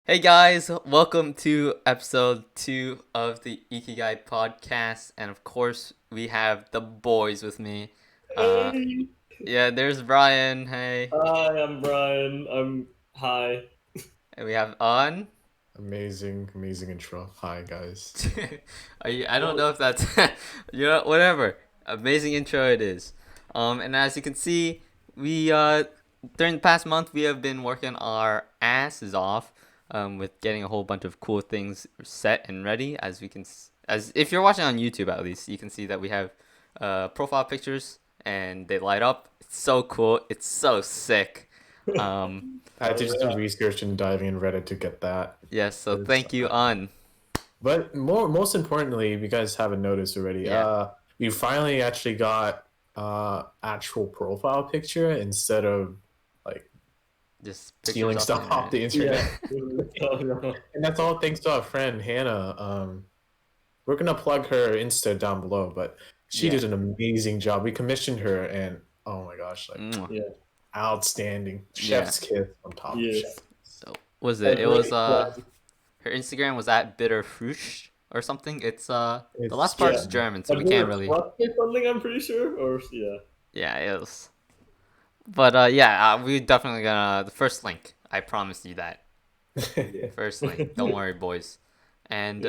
Hey guys, welcome to episode 2 of the Ikigai podcast. And of course, we have the boys with me. Uh, Hey, yeah, there's Brian. Hey. hi, I'm Brian. Hi. And we have On. Amazing intro. Hi guys. I don't know if that's, whatever. Amazing intro it is. And as you can see, we, during the past month, we have been working our asses off, with getting a whole bunch of cool things set and ready. As we can, as if you're watching on YouTube at least, you can see that we have, profile pictures and they light up. It's so cool. It's so sick. Um, I had to do Yeah. some research and diving in Reddit to get that. yes. So It's, thank you, Un. But most importantly, if you guys haven't noticed already, Yeah. we finally actually got actual profile picture instead of like Just stealing pictures off stuff off the Yeah. internet. And that's all thanks to our friend Hannah. We're gonna plug her Insta down below, but she Yeah. did an amazing job. We commissioned her and oh my gosh, like Mwah. Yeah. outstanding. Yeah. Chef's kiss on top of Yes. chef. So was A it? It was great plug. her Instagram was at bitterfrusch or something. It's the last It's part's Yeah. German, so A we bit can't of really. trust or something, I'm pretty sure. Or yeah. Yeah, it was. But yeah, we definitely gonna the first link. I promise you that Yeah. first link. Don't worry, boys. Yeah. And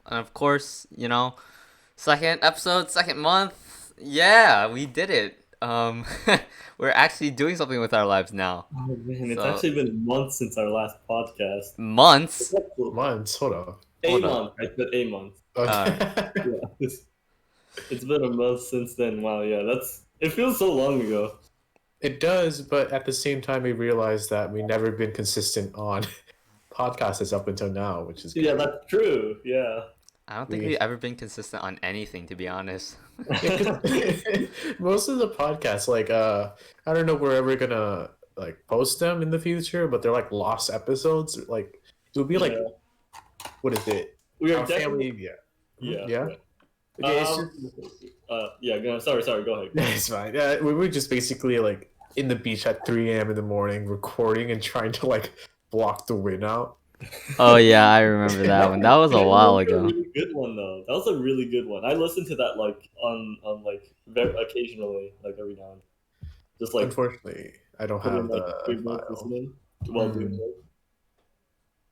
of course, second episode, second month. Yeah, we did it. We're actually doing something with our lives now. Oh man, it's So actually been months since our last podcast. months. Months, hold up. A Hold month. up. I said a month. Uh, Okay. Yeah. It's been a month since then. Wow. Yeah. It feels so long ago. It does, but at the same time, we realized that we never been consistent on podcasts up until now, which is Yeah, good. that's true. Yeah. I don't think We we've ever been consistent on anything, to be honest. yeah, 'cause most of the podcasts, like I don't know if we're ever gonna like post them in the future, but they're like lost episodes. Like it would be like Yeah. what is it? We are Our definitely. family, yeah. Yeah. Yeah. Yeah. Okay, it's just Yeah. Go on. Sorry. Go ahead. it's fine. We were just basically like in the beach at 3 a.m. in the morning, recording and trying to like block the wind out. Oh yeah, I remember that one. That was a That while was a ago. really good one though. That was a really good one. I listened to that like on like very occasionally, like every now and then. Just like Unfortunately, I don't put in have like the big notes file. listening while doing Mm. work.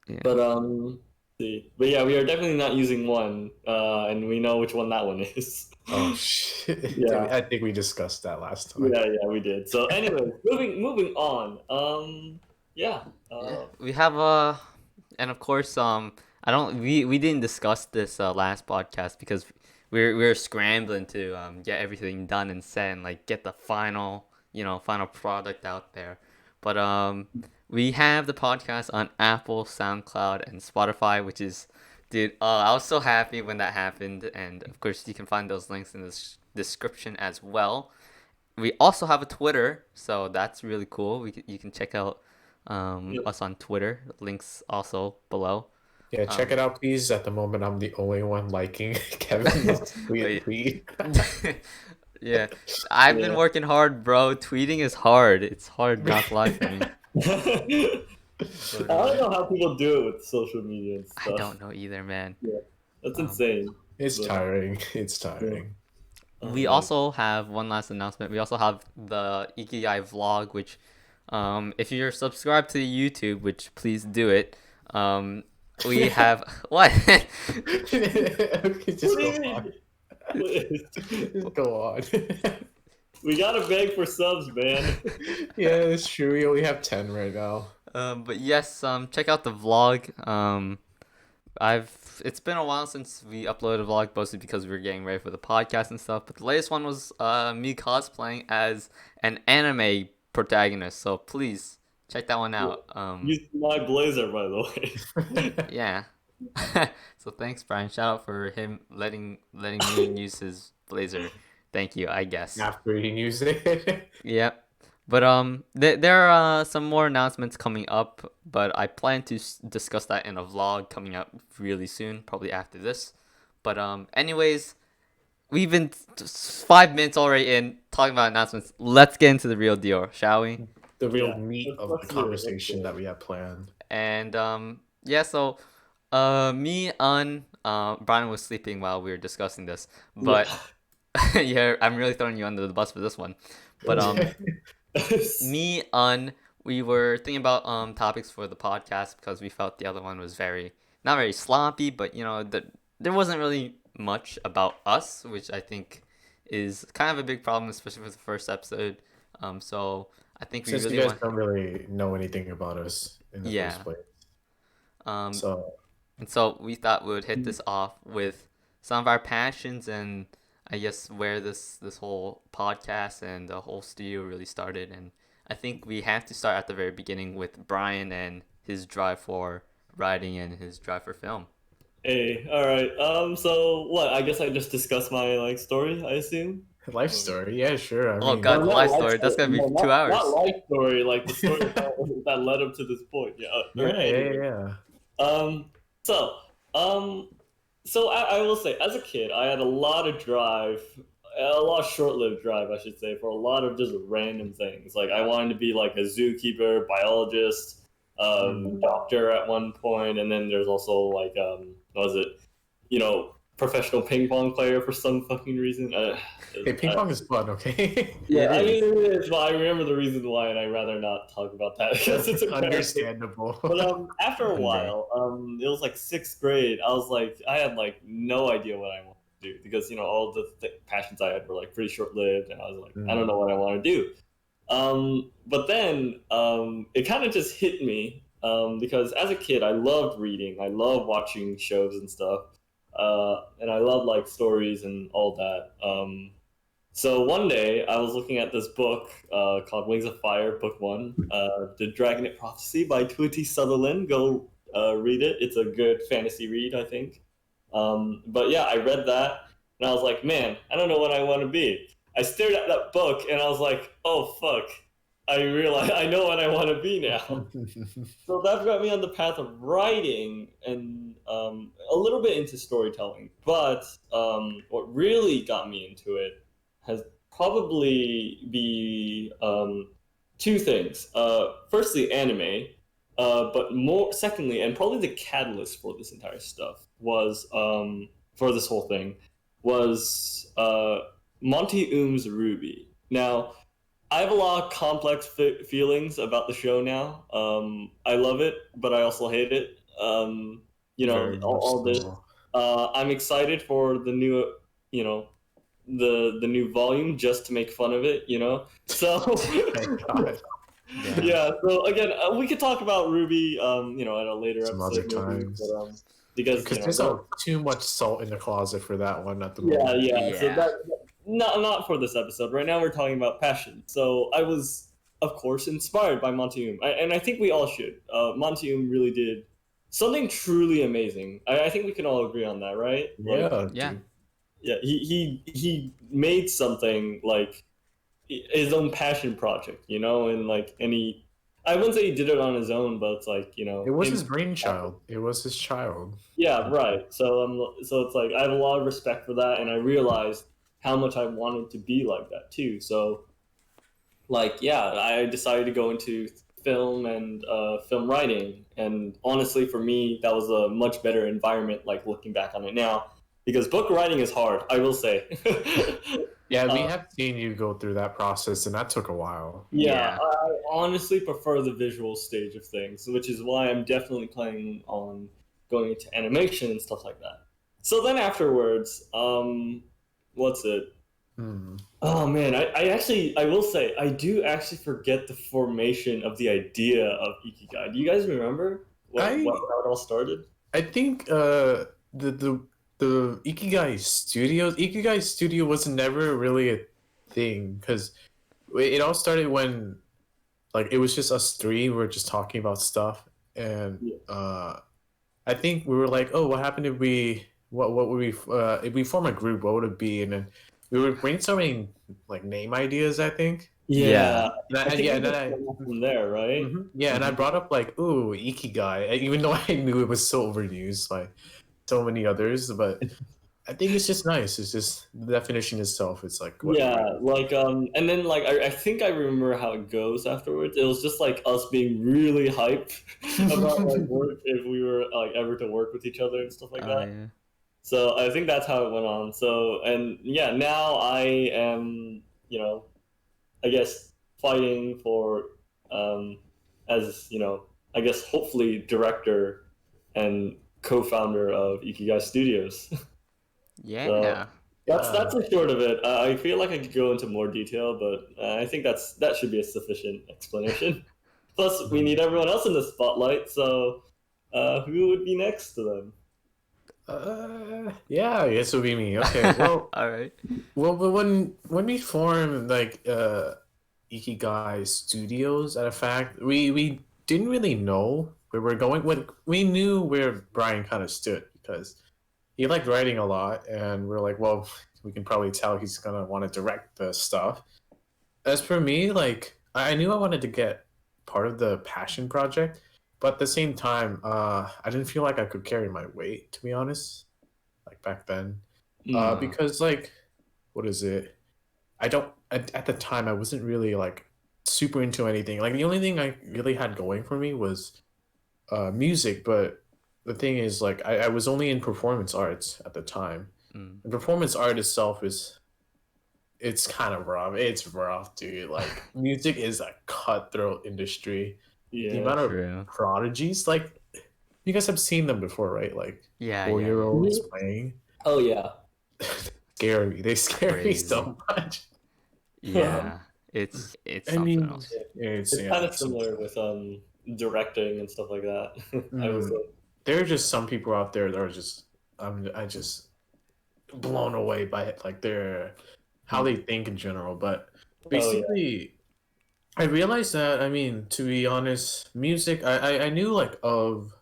Yeah. But see. But yeah, we are definitely not using one. And we know which one that one is. Oh shit! Yeah. I think we discussed that last time. Yeah, we did. So anyway, moving on. Yeah. Yeah. We have and of course I don't we didn't discuss this last podcast because we're scrambling to get everything done and set and like get the final product out there. But we have the podcast on Apple, SoundCloud, and Spotify, which is dude, I was so happy when that happened, and of course you can find those links in the description as well. We also have a Twitter, so that's really cool. You can check out Yeah. us on Twitter. Links also below. Yeah, check it out, please. At the moment, I'm the only one liking Kevin's Wait. tweet. Yeah, I've been Yeah. working hard, bro. Tweeting is hard. It's hard not to lie for me. I don't know how people do it with social media and I stuff. don't know either, man. That's Um, insane. It's But- tiring. It's tiring. We also have one last announcement. We also have the Ikigai vlog, which, if you're subscribed to YouTube, which please do it, we have what? Okay, just go on. Just go on. We gotta beg for subs, man. Yeah, it's true. We only have 10 right now. But yes, check out the vlog. It's been a while since we uploaded a vlog, mostly because we were getting ready for the podcast and stuff. But the latest one was me cosplaying as an anime protagonist. So please check that one out. Use my blazer, by the way. Yeah. So thanks, Brian. Shout out for him letting me use his blazer. Thank you, I guess. After he used it. Yep. But there are some more announcements coming up, but I plan to discuss that in a vlog coming up really soon, probably after this. But anyways, we've been 5 minutes already in talking about announcements. Let's get into the real deal, shall we? The real Yeah, meat let's- of let's the do it, let's conversation do it. that we have planned. And yeah, so me on Brian was sleeping while we were discussing this, Yeah. but yeah, I'm really throwing you under the bus for this one. But me on we were thinking about topics for the podcast because we felt the other one was very not very sloppy, but there wasn't really much about us, which I think is kind of a big problem, especially for the first episode. So I think we Since you really guys want, don't really know anything about us in the first yeah. place, Um, so and so we thought we would hit this off with some of our passions and I guess where this whole podcast and the whole studio really started. And I think we have to start at the very beginning with Brian and his drive for writing and his drive for film. Hey, all right. So what? I guess I just discussed my like story. I assume. life Or- story, yeah, sure. I Oh mean, God, No, the not life life story. That's story. gonna be No, two not hours. life story. Like the story that led up to this point. Yeah. All right. yeah, yeah, Anyway. yeah. Um. So. Um. So I will say, as a kid, I had a lot of drive, a lot of short-lived drive, I should say, for a lot of just random things. Like I wanted to be like a zookeeper, biologist, Mm. doctor at one point, and then there's also like what was it? Professional ping pong player for some fucking reason. Hey, ping pong is fun, okay? Yeah, It I is. mean it is, but I remember the reason why, and I'd rather not talk about that because it's embarrassing. Understandable. But after a One day. while, it was like sixth grade. I was like, I had like no idea what I wanted to do because all the passions I had were like pretty short lived, and I was like, I don't know what I want to do. But then it kind of just hit me because as a kid, I loved reading. I loved watching shows and stuff, and I love like stories and all that. So one day I was looking at this book called Wings of Fire, Book One, The Dragonette Prophecy by Tweety Sutherland. Go read it. It's a good fantasy read, I think. But yeah, I read that and I was like, man, I don't know what I want to be. I stared at that book and I was like, oh fuck, I realize I know what I want to be now. So that got me on the path of writing and a little bit into storytelling. But what really got me into it has probably be two things. Firstly, anime, but more secondly, and probably the catalyst for this entire stuff was for this whole thing was Monty Oom's Ruby. Now, I have a lot of complex feelings about the show now. I love it, but I also hate it. Very much All this. so. I'm excited for the new, you know, the new volume just to make fun of it. So Thank God. yeah. So again, we could talk about Ruby, at a later Some episode, other maybe, times. but because Because there's too much salt in the closet for that one at the yeah, moment. yeah. So Yeah. that not for this episode. Right now, we're talking about passion. So I was, of course, inspired by Monty and I think we all should. Monty really did something truly amazing. I think we can all agree on that, right? Like, Yeah, Yeah. dude. yeah, he made something like his own passion project, and like any. I wouldn't say he did it on his own, but it's like It was him. his brainchild. It was his child. Yeah, right. So it's like I have a lot of respect for that, and I realized how much I wanted to be like that too. So, like, yeah, I decided to go into film and film writing, and honestly, for me, that was a much better environment. Like looking back on it now, because book writing is hard, I will say. Yeah, we have seen you go through that process, and that took a while. Yeah, Yeah. I honestly prefer the visual stage of things, which is why I'm definitely planning on going into animation and stuff like that. So then afterwards, what's it? Hmm. Oh man, I will say I do actually forget the formation of the idea of Ikigai. Do you guys remember how it all started? I think the Ikigai Studio was never really a thing because it all started when like it was just us three. We were just talking about stuff, and Yeah. I think we were like, oh, what happened if we what would we if we form a group? What would it be? And then we were brainstorming like name ideas. I think. Yeah, And I think yeah, we and then just went from there, right? yeah, and I brought up like, ooh, Ikigai, even though I knew it was so overused by so many others, but I think it's just nice. It's just the definition itself. It's like what you're Yeah, writing. like and then like I think I remember how it goes afterwards. It was just like us being really hyped about like work if we were like ever to work with each other and stuff like Oh that. yeah. So I think that's how it went on. So and yeah, now I am, I guess fighting for um as, I guess hopefully director and co-founder of Ikigai Studios. So Yeah. that's Yeah. the short of it. I feel like I could go into more detail, but I think that should be a sufficient explanation. Plus, we need everyone else in the spotlight. So, who would be next to them? Yeah, I guess it would be me. Okay, well, All right. but when we formed like Ikigai Studios, at a fact, we didn't really know where we're going. When we knew where Brian kind of stood because he liked writing a lot, and we're like, well, we can probably tell he's gonna want to direct the stuff. As for me, like I knew I wanted to get part of the passion project, but at the same time, I didn't feel like I could carry my weight, to be honest, like back then, Hmm. because like, what is it? I don't at the time I wasn't really like super into anything. Like the only thing I really had going for me was music, but the thing is, like, I was only in performance arts at the time. Mm. And performance art itself is it's kind of rough. It's rough, dude. Like music is a cutthroat industry. The Yeah. amount of True. prodigies, like you guys have seen them before, right? Like Yeah. Yeah. 4 year Yeah. olds playing. Oh yeah. Scare me. They scare me Crazy. so much. Yeah. It's I something mean, else. it's It's yeah. kind of similar with directing and stuff like that. I was Mm, there are just some people out there that are just I just blown away by it, like their how they think in general. But oh yeah. basically, I realized that I mean, to be honest, music I knew like of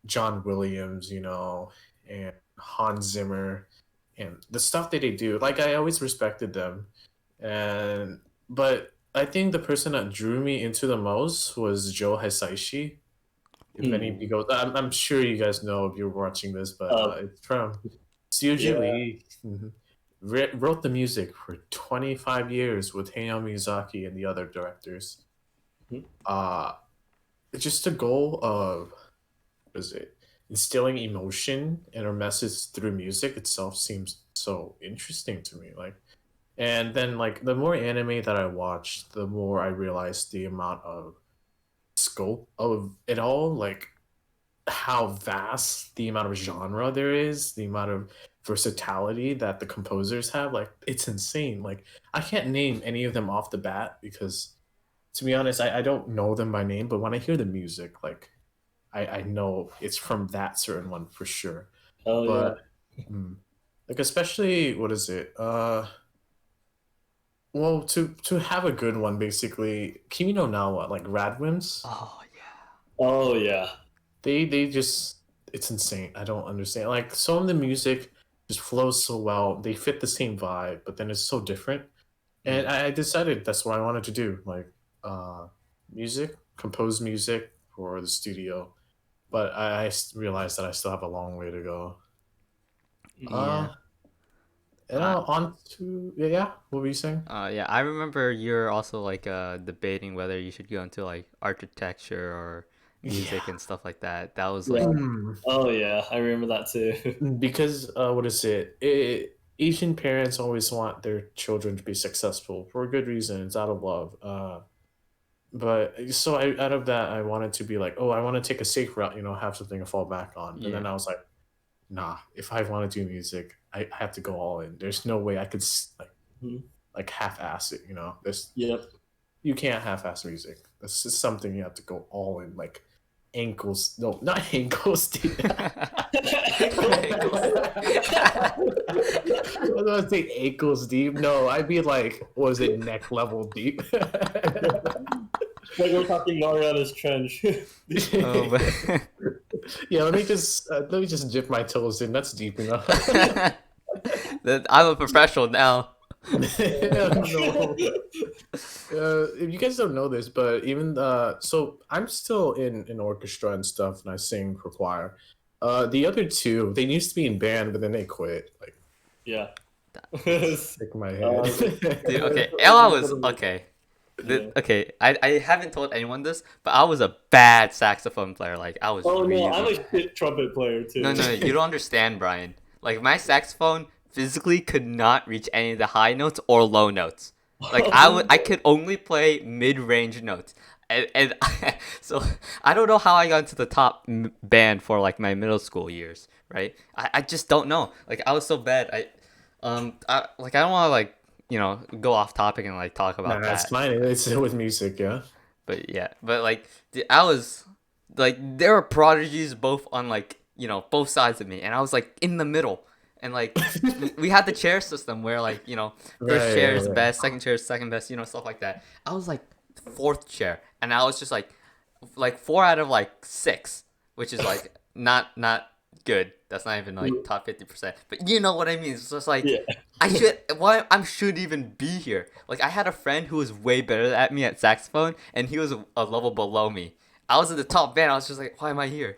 John Williams, and Hans Zimmer, and the stuff that they do. Like I always respected them, and but I think the person that drew me into the most was Joe Hisaishi. If any Hmm. of you go, I'm sure you guys know if you're watching this, but Uh, it's from Studio yeah. Lee. Wrote the music for 25 years with Hayao Miyazaki and the other directors. Mhm. Uh, it's just the goal of, what is it, instilling emotion and a message through music itself seems so interesting to me. Like, and then like the more anime that I watched, the more I realized the amount of scope of it all. Like how vast the amount of genre there is, the amount of versatility that the composers have. Like it's insane. Like I can't name any of them off the bat because to be honest, I don't know them by name, but when I hear the music, like I know it's from that certain one for sure. Oh yeah. But mm, like especially what is it? Well, to have a good one, basically, Kimi no Nawa, like Radwimps, Oh yeah. Oh yeah. they just it's insane. I don't understand. Like some of the music just flows so well. They fit the same vibe, but then it's so different. And Mm. I decided that's what I wanted to do. Like uh music, compose music for the studio. But realized that I still have a long way to go. Hmm. Uh Yeah. and I on to yeah, what were you saying? yeah, I remember you're also like debating whether you should go into like architecture or music Yeah. and stuff like that. That was like Yeah. Hmm. Oh yeah. I remember that too. Because what is Asian parents always want their children to be successful for a good reason. It's out of love. But so out of that, I wanted to be like, oh, I want to take a safe route, have something to fall back on. But yeah. then I was like, nah, if I want to do music, I have to go all in. There's no way I could Mhm. like half-ass it. There's Yep. you can't half-ass music. This is something you have to go all in, like ankles. No, not ankles. Dude. Ankles. I was gonna say ankles deep. No, I'd be like, was it neck level deep? Like we're talking Mariana's Trench. Oh, but Yeah, let me just dip my toes in. That's deep enough. I'm a professional now. No. If you guys don't know this, but even so I'm still in orchestra and stuff, and I sing for choir. The other two, they used to be in band, but then they quit. Like, Yeah. stick in my head. Dude, okay, Ella was Literally, okay. yeah. Okay, I haven't told anyone this, but I was a bad saxophone player. Like I was Oh no, I'm really a bad. shit trumpet player No, too. no, you don't understand, Brian. Like my saxophone physically could not reach any of the high notes or low notes. Like Oh, I could only play mid-range notes. And so I don't know how I got into the top band for like my middle school years, right? I just don't know. Like I was so bad. I don't want to like, go off topic and like talk Nah, about it's that. fine. It's with music, yeah. But yeah, but like I was like there were prodigies both on like both sides of me, and I was like in the middle, and like we had the chair system where like first Right, chair yeah, is right. best, second chair is second best, stuff like that. I was like fourth chair, and I was just like 4 out of like 6, which is like not good. That's not even like top 50%. But you know what I mean? It's just like yeah. I should even be here. Like I had a friend who was way better at me at saxophone, and he was a level below me. I was in the top band. I was just like, why am I here?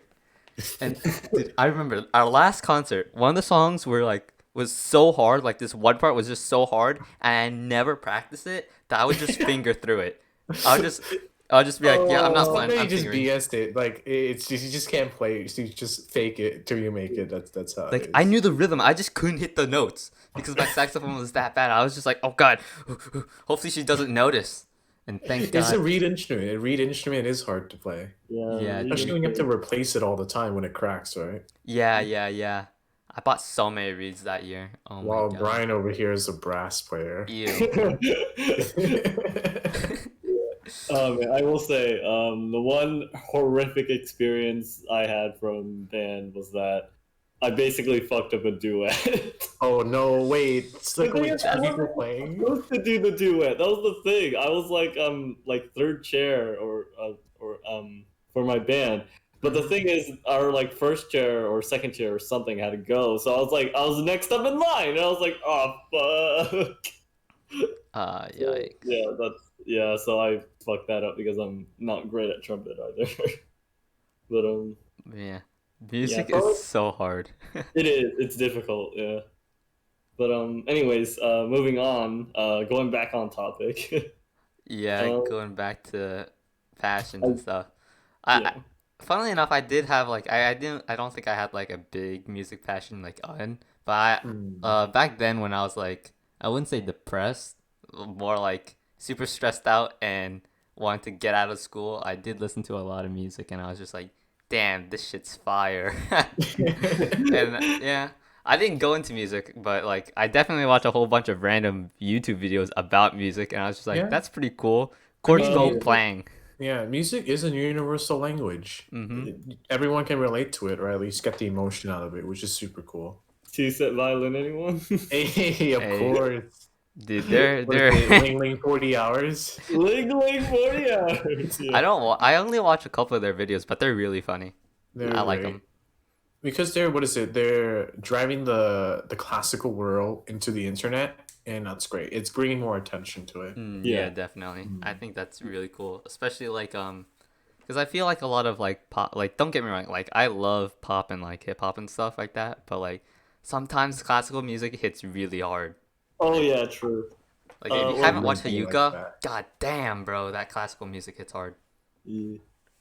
And dude, I remember our last concert. One of the songs was so hard. Like this one part was just so hard, and I never practiced it. That I would just finger through it. I would just I would just be like, yeah, I'm not playing. Somebody I'm just fingering. BS'd it. Like it's just you just can't play. So you just fake it till you make it. That's how it Like I is. knew the rhythm, I just couldn't hit the notes because my saxophone was that bad. I was just like, oh god, hopefully she doesn't notice. And thank It's a God. reed instrument. A reed instrument is hard to play, Yeah, Yeah, especially dude. when you have to replace it all the time when it cracks, right? Yeah. I bought so many reeds that year. Oh my While god. Brian over here is a brass player. Ew. Man, I will say, the one horrific experience I had from band was that I basically fucked up a duet. Oh no! Wait, it's The like thing with is, I two people wasn't playing. supposed to do the duet. That was the thing. I was like third chair or for my band. But the thing is, our like first chair or second chair or something had to go. So I was next up in line, and I was like, oh fuck. So, Yikes. yeah. So I fucked that up because I'm not great at trumpet either. But Yeah. yeah, Music is probably so hard. it is. It's difficult. Yeah. But anyways, moving on. Going back on topic. Yeah, um, going back to passions I, and stuff. I yeah. funnily enough, I did have like I don't think I had like a big music passion like on, but Hmm. back then when I was like I wouldn't say depressed, more like super stressed out and wanted to get out of school, I did listen to a lot of music and I was just like, damn, this shit's fire. And yeah, I didn't go into music, but like I definitely watched a whole bunch of random YouTube videos about music and I was just like, Yeah, that's pretty cool. I Chords mean, go Uh, playing. yeah, music is a universal language. Mm-hmm. Everyone can relate to it, or at least get the emotion out of it, which is super cool. Two-set violin, anyone? Hey, of Hey, course. dude, What is they're it? Ling Ling 40 hours. Ling Ling 40 hours. I Yeah. don't I only watch a couple of their videos, but they're really funny. They're I like them. great because they're what is it? They're driving the classical world into the internet, and that's great. It's bringing more attention to it. Yeah, Yeah. definitely. I Mm. think that's really cool, especially like because I feel like a lot of like pop, like don't get me wrong, like I love pop and like hip hop and stuff like that, but like sometimes classical music hits really hard. Oh Like yeah, true. like if you I Or haven't would watched be like Hayuka, that. god damn, bro, that classical music hits hard. yeah.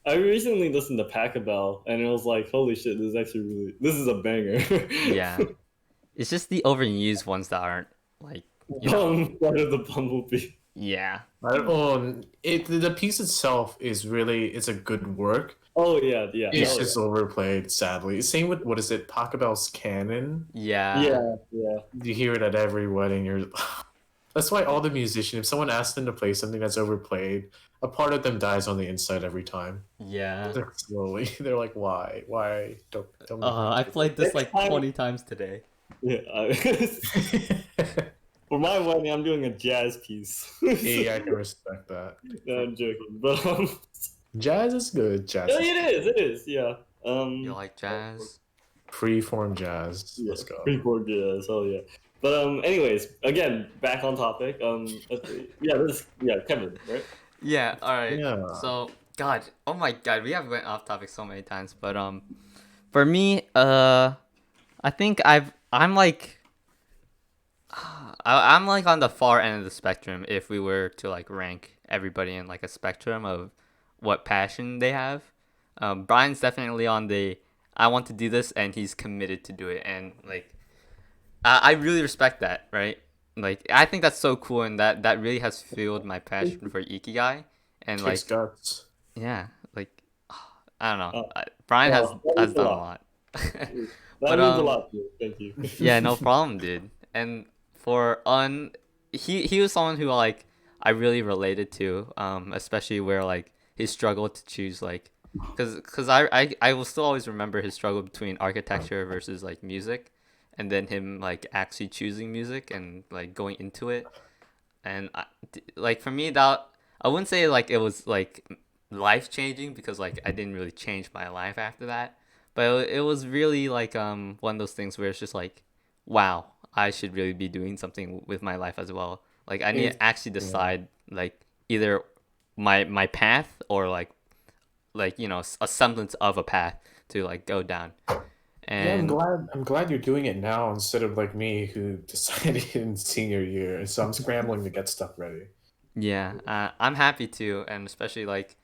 I recently listened to Pachelbel, and it was like, holy shit, this is a banger. Yeah, it's just the overused ones that aren't like you know. Part of the Bumblebee. Yeah. I don't know. The piece itself is really it's a good work. Oh yeah, yeah, It's oh just overplayed, sadly. Same with what is it? Pachelbel's Canon. yeah, Yeah. yeah, yeah. You hear it at every wedding. You're that's why all the musicians, if someone asks them to play something that's overplayed, a part of them dies on the inside every time. Yeah. They're slowly. They're like, why? Why? Don't tell me. I played this Next like time, 20 times today. yeah. For my wedding, I'm doing a jazz piece. Yeah, I can respect that. No, I'm joking, but Jazz is good. Jazz no, is it is, yeah. You like jazz? freeform jazz. Yeah, Let's go. pre-board jazz. Oh yeah. But anyways, again, back on topic. Let's see. Yeah, Kevin, right? Yeah, all right. Yeah. So, God, oh my God, we have went off topic so many times, but For me, I think I'm like I'm like on the far end of the spectrum if we were to like rank everybody in like a spectrum of what passion they have. Brian's definitely on the I want to do this and he's committed to do it, and like I really respect that, right? Like I think that's so cool, and that really has fueled my passion for Ikigai, and Takes like guts. yeah, like I don't know, Uh, Brian well, that has means a done a lot. lot, That but means a lot to you. Thank you. yeah, no problem, dude. And for he was someone who like I really related to, especially where like he struggled to choose like, cause I will still always remember his struggle between architecture versus like music, and then him like actually choosing music and like going into it, and like for me that I wouldn't say like it was like life changing because like I didn't really change my life after that, but it was really like one of those things where it's just like, wow, I should really be doing something with my life as well. Like I need It, to actually yeah. decide like either my path or like you know a semblance of a path to like go down. Yeah, I'm And glad. I'm glad you're doing it now instead of like me, who decided in senior year, and so I'm scrambling to get stuff ready. yeah, I'm happy to, and especially like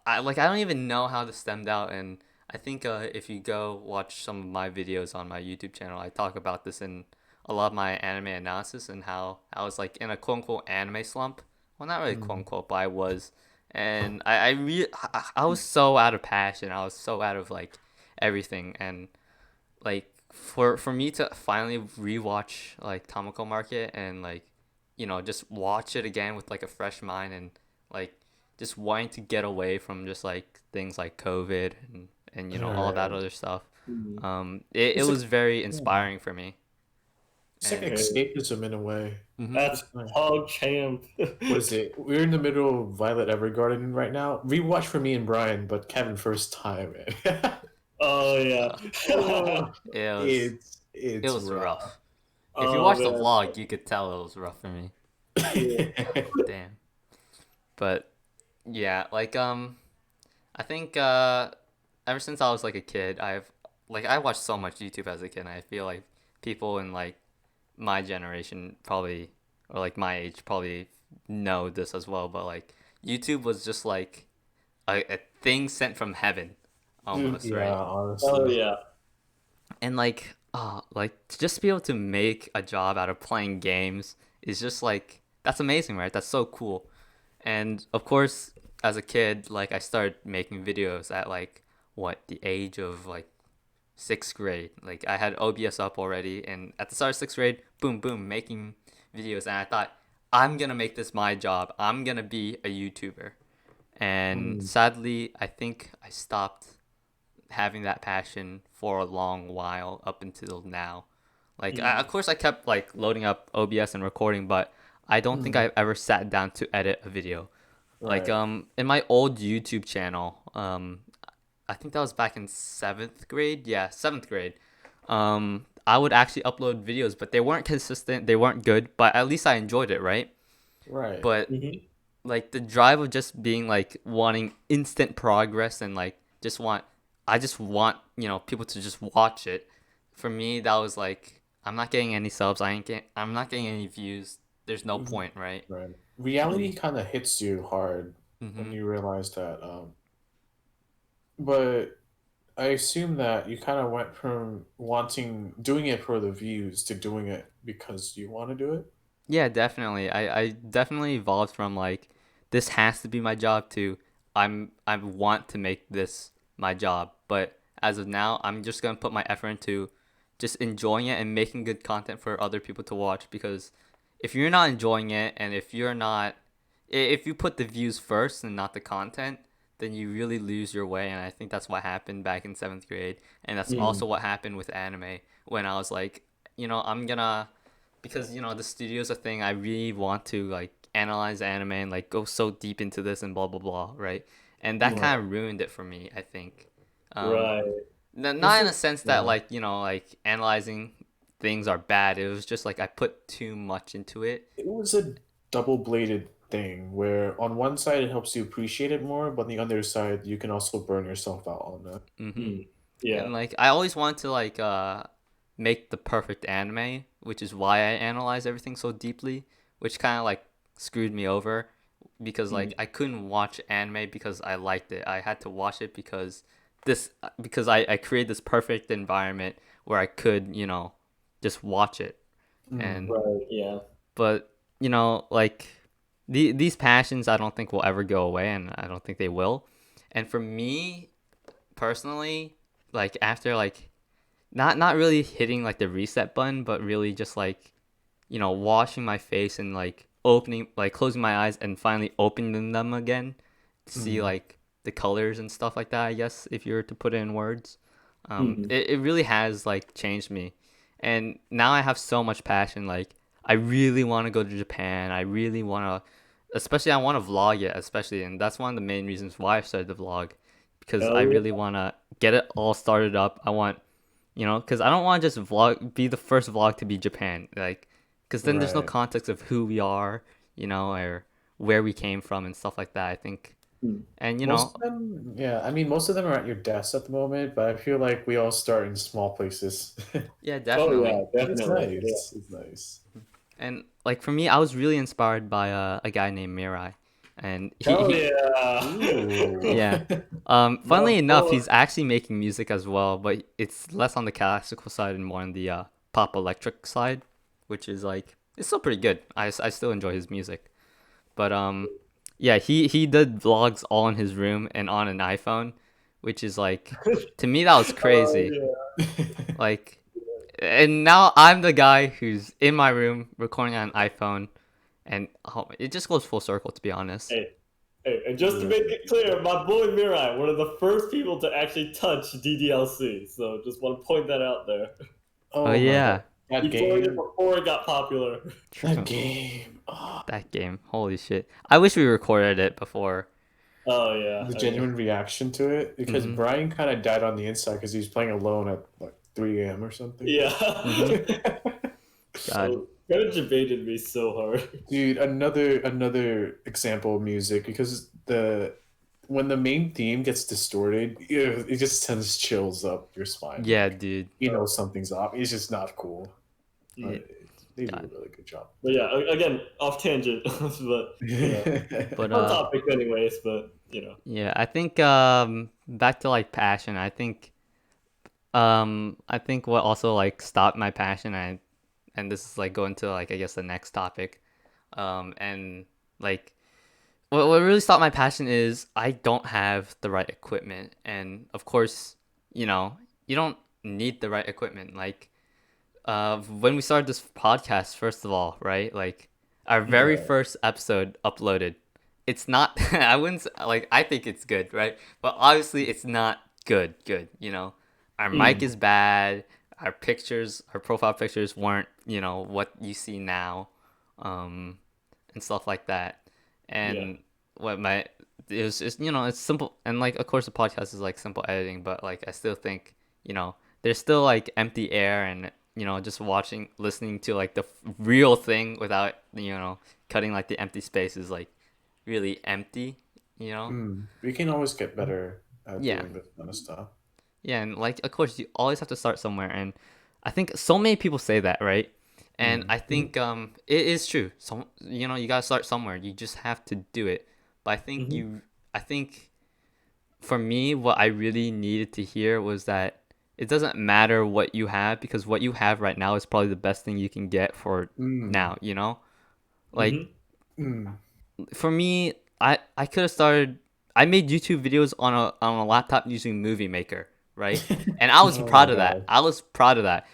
I don't even know how this stemmed out, and I think if you go watch some of my videos on my YouTube channel, I talk about this in a lot of my anime analysis and how I was like in a quote unquote anime slump. Well, not really quote Mm. unquote, but I was, and I was so out of passion. I was so out of like everything, and like for me to finally rewatch like Tamako Market and like just watch it again with like a fresh mind and like just wanting to get away from just like things like COVID and all that Alright. other stuff. Mhm. It It's like, was very yeah. inspiring for me. It's like And Hey, escapism in a way. hmm that's It's like, Pog Champ. what is it? We're in the middle of Violet Evergarden right now. Rewatch for me and Brian, but Kevin first time. Man. Oh yeah. uh, Oh, it was it it's was rough. rough. If you Oh watch the man. vlog, you could tell it was rough for me. Yeah. Damn. But yeah, like I think ever since I was like a kid, I watched so much YouTube as a kid, and I feel like people in like my generation probably or like my age probably know this as well. But like YouTube was just like a thing sent from heaven, almost, Yeah, right? Oh honestly. yeah. And like like to just be able to make a job out of playing games is just like that's amazing, right? That's so cool. And of course, as a kid, like I started making videos at like what the age of like sixth grade. Like I had OBS up already, and at the start of sixth grade, boom, boom, making videos, and I thought I'm gonna make this my job. I'm gonna be a YouTuber. And Mm. sadly, I think I stopped having that passion for a long while up until now. Like of Mm. course I kept like loading up OBS and recording, but I don't think Mm. I ever sat down to edit a video. Like Right. in my old YouTube channel, I think that was back in seventh grade. Yeah, seventh grade. I would actually upload videos, but they weren't consistent. They weren't good, but at least I enjoyed it, right? Right. But Mhm. like the drive of just being like wanting instant progress and like I just want people to just watch it. For me, that was like I'm not getting any subs. I'm not getting any views. There's no Mhm. point, right? Right. Reality Mm. kind of hits you hard when Mm-hmm. you realize that. But I assume that you kind of went from doing it for the views to doing it because you want to do it. Yeah, definitely. I definitely evolved from like this has to be my job to I want to make this my job. But as of now, I'm just gonna put my effort into just enjoying it and making good content for other people to watch because if you're not enjoying it and if you're not if you put the views first and not the content, then you really lose your way, and I think that's what happened back in seventh grade, and that's also Mm. what happened with anime when I was like, I'm gonna because the studio's a thing. I really want to like analyze anime and like go so deep into this and blah blah blah, right? And that Right. kind of ruined it for me, I think. Um, Right. Was not in it? a sense that Yeah. like like analyzing things are bad. It was just like I put too much into it. It was a double-bladed thing where on one side it helps you appreciate it more, but on the other side you can also burn yourself out on that. Hmm. Mm. Yeah. And like I always wanted to like make the perfect anime, which is why I analyze everything so deeply, which kind of like screwed me over because like Mm. I couldn't watch anime because I liked it. I had to watch it because I created this perfect environment where I could, just watch it. Mm. And Right. Yeah. but like these passions I don't think will ever go away, and I don't think they will. And for me personally, like after like not really hitting like the reset button, but really just like washing my face and like opening, like closing my eyes and finally opening them again to see Mm. like the colors and stuff like that, I guess, if you were to put it in words. Mhm. It really has like changed me. And now I have so much passion. Like I really want to go to Japan. I really want to, especially I want to vlog it, especially. And that's one of the main reasons why I started the vlog, because I Hell yeah. really want to get it all started up. I want, because I don't want to just be the first vlog to be Japan. Like, because then there's no Right. context of who we are, or where we came from and stuff like that. I think, Mm. and Most of them, yeah. I mean, most of them are at your desk at the moment, but I feel like we all start in small places. yeah, Oh definitely. yeah, It's definitely. Yeah. nice. It's nice. And like for me, I was really inspired by a guy named Mirai, and Hell he Ooh. yeah. My Funnily enough, boy. he's actually making music as well, but it's less on the classical side and more on the pop electric side, which is like it's still pretty good. I still enjoy his music, but yeah, he did vlogs all in his room and on an iPhone, which is like to me that was Oh crazy. yeah. Like, and now I'm the guy who's in my room recording on an iPhone, and it just goes full circle to be honest. Hey, hey, and just to Yeah. make it clear, my boy Mirai, one of the first people to actually touch DDLC. So just want to point that out there. Oh Oh my God. yeah, That He played it game. before it got popular. That true. game. Oh, That game. Holy shit. I wish we recorded it before. Oh yeah. the Okay. genuine reaction to it because Mhm. Brian kind of died on the inside because he was playing alone at like 3 a.m. or something. Yeah. Mhm. God. Oh, that debated me so hard. Dude, another example of music because the when the main theme gets distorted, it just sends chills up your spine. Yeah, Like dude. something's off. It's just not cool. Mm. But they do God. a really good job. But yeah, again, off tangent, but But on topic anyways. But yeah, I think back to like passion. I think what also like stopped my passion, and this is like going to like I guess the next topic. And like what really stopped my passion is I don't have the right equipment. And of course, you know, you don't need the right equipment. Like when we started this podcast, first of all, right? Like our very Right. first episode uploaded. It's not I wouldn't like I think it's good, right? But obviously it's not good. Our mic mm, is bad. Our profile pictures weren't, what you see now. Um and stuff like that. yeah, And what my it was just, it's simple, and like of course the podcast is like simple editing, but like I still think, there's still like empty air, and just listening to like the real thing without cutting like the empty space is like really empty, you know? We can always get better at Yeah. doing this kind of stuff. Yeah, and like of course you always have to start somewhere, and I think so many people say that, right? And Mm. I think it is true. So you gotta start somewhere. You just have to do it. But hmm I think for me, what I really needed to hear was that it doesn't matter what you have, because what you have right now is probably the best thing you can get for Mm. now. Like hmm Mm. for me, I could have started. I made YouTube videos on a laptop using Movie Maker, right? And I was Oh my proud of that. God. I was proud of that.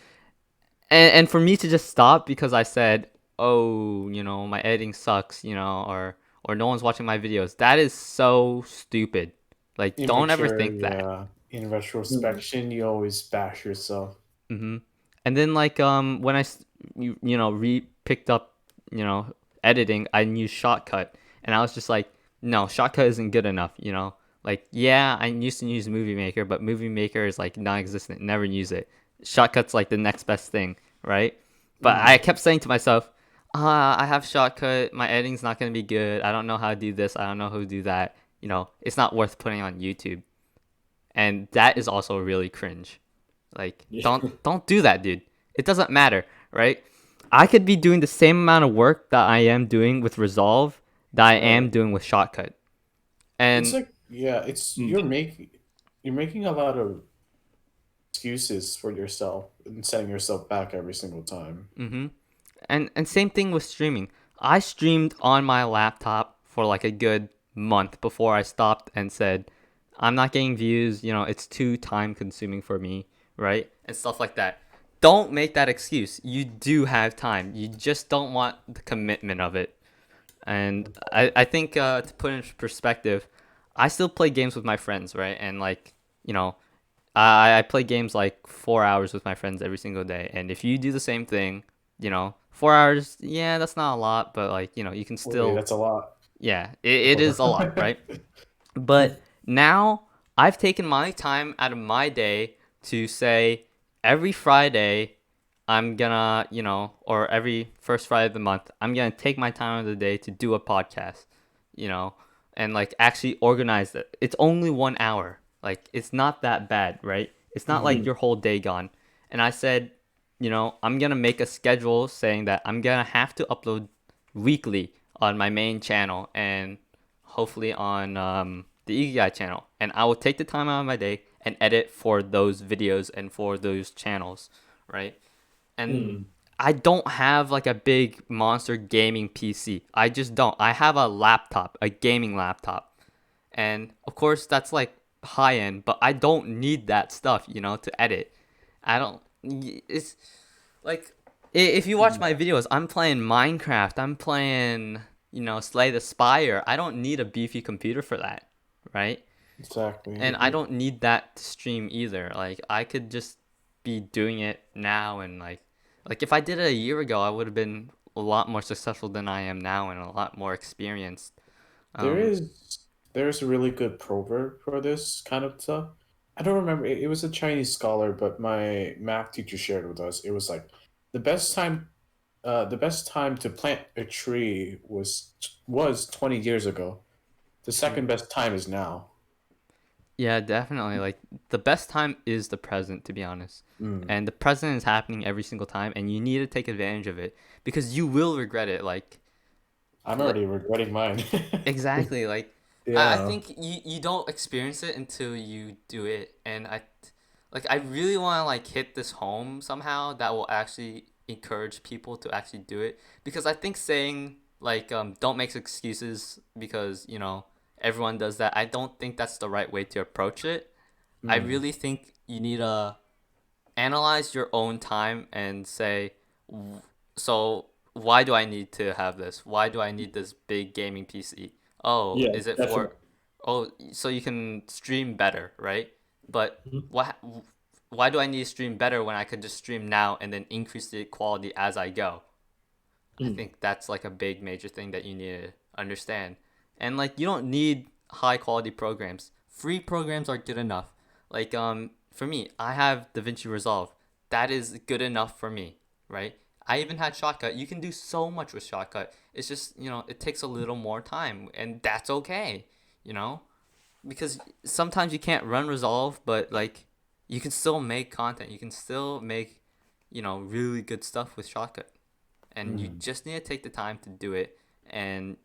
And for me to just stop because I said, "Oh, my editing sucks," or no one's watching my videos. That is so stupid. Like, don't ever Immature, think that. yeah. In mm, retrospection, you always bash yourself. Mm-hmm. And then like when re picked up editing, I used Shotcut, and I was just like, no, Shotcut isn't good enough. Like yeah, I used to use Movie Maker, but Movie Maker is like non-existent. Never use it. Shotcut's like the next best thing, right? But I Mm. kept saying to myself, I have Shotcut. My editing's not gonna be good. I don't know how to do this. I don't know how to do that. It's not worth putting on YouTube. and that is also really cringe. Like, Yeah. don't do that, dude. It doesn't matter, right? I could be doing the same amount of work that I am doing with Resolve that I am Right. doing with Shotcut. It's And like, yeah, it's Mm. you're making a lot of excuses for yourself and setting yourself back every single time. mm-hmm. And same thing with streaming. I streamed on my laptop for like a good month before I stopped and said, I'm not getting views, it's too time consuming for me, right? And stuff like that. Don't make that excuse. You do have time. You just don't want the commitment of it. And I think to put in perspective, I still play games with my friends, right? And like, you know, I play games like 4 hours with my friends every single day. And if you do the same thing, 4 hours, yeah, that's not a lot, but like, you can Wait, still, that's a lot. yeah, it is a lot, right? But now I've taken my time out of my day to say every Friday I'm gonna, or every first Friday of the month, I'm gonna take my time of the day to do a podcast, you know, and like actually organize it. It's only 1 hour. Like it's not that bad, right? It's not like Mhm. your whole day gone. And I said, I'm gonna make a schedule saying that I'm gonna have to upload weekly on my main channel and hopefully on the Ikigai channel. And I will take the time out of my day and edit for those videos and for those channels, right? And Mm. I don't have like a big monster gaming PC. I just don't. I have a laptop, a gaming laptop. And of course, that's like high end, but I don't need that stuff, to edit. I don't. It's like if you watch Mm. my videos, I'm playing Minecraft. I'm playing, Slay the Spire. I don't need a beefy computer for that, right? Exactly. And I don't need that to stream either. Like I could just be doing it now and like if I did it a year ago, I would have been a lot more successful than I am now and a lot more experienced. There Um, is there's a really good proverb for this kind of stuff. I don't remember. It was a Chinese scholar, but my math teacher shared with us. It was like the best time the best time to plant a tree was 20 years ago. The second Mm. best time is now. yeah, definitely. Like the best time is the present, to be honest. Mm. And the present is happening every single time, and you need to take advantage of it because you will regret it. I'm Like already regretting mine. exactly. Like I Yeah. think you don't experience it until you do it, and I really want to like hit this home somehow that will actually encourage people to actually do it because I think saying like don't make excuses because everyone does that. I don't think that's the right way to approach it. I Mm. really think you need to analyze your own time and say, "W- so why do I need to have this? Why do I need this big gaming PC? Oh, Yeah, is it definitely. for, oh, so you can stream better, right? But Mhm. what, why do I need to stream better when I could just stream now and then increase the quality as I go? I Mm. think that's like a big major thing that you need to understand. And like you don't need high quality programs. Free programs are good enough. Like for me, I have DaVinci Resolve. That is good enough for me, right? I even had Shotcut. You can do so much with Shotcut. It's just, it takes a little more time and that's okay, you know? Because sometimes you can't run Resolve, but like you can still make content. You can still make, really good stuff with Shotcut and you Mm. just need to take the time to do it and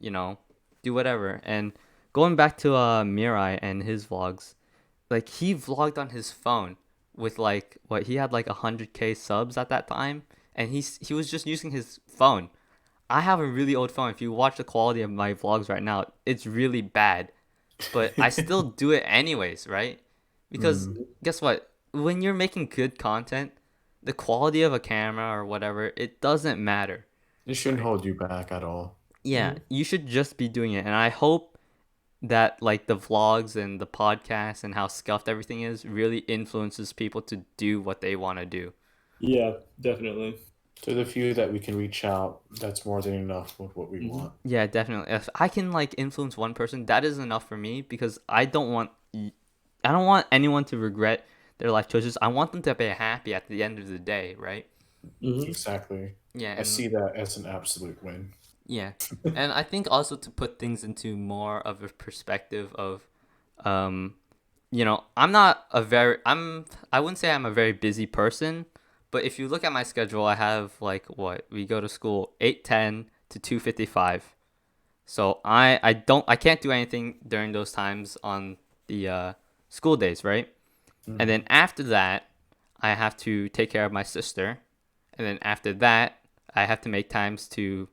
do whatever. And going back to Mirai and his vlogs, like he vlogged on his phone with like what he had like 100K subs at that time and he was just using his phone. I have a really old phone. If you watch the quality of my vlogs right now, it's really bad, but I still do it anyways, right? Because Mm. guess what, when you're making good content, the quality of a camera or whatever, it doesn't matter, It shouldn't right? hold you back at all. Yeah, Mhm. you should just be doing it. And I hope that like the vlogs and the podcasts and how scuffed everything is really influences people to do what they want to do. Yeah, definitely. To the few that we can reach out, that's more than enough with what we Hmm. want. Yeah, definitely. If I can like influence one person, that is enough for me because I don't want anyone to regret their life choices. I want them to be happy at the end of the day, right? Hmm. Exactly. Yeah, I and see that as an absolute win. yeah. And I think also to put things into more of a perspective of um I'm not a very I wouldn't say I'm a very busy person, but if you look at my schedule, I have like what we go to school 8:10 to 2:55. So I can't do anything during those times on the school days, right? And then Mhm. after that, I have to take care of my sister, and then after that, I have to make times to,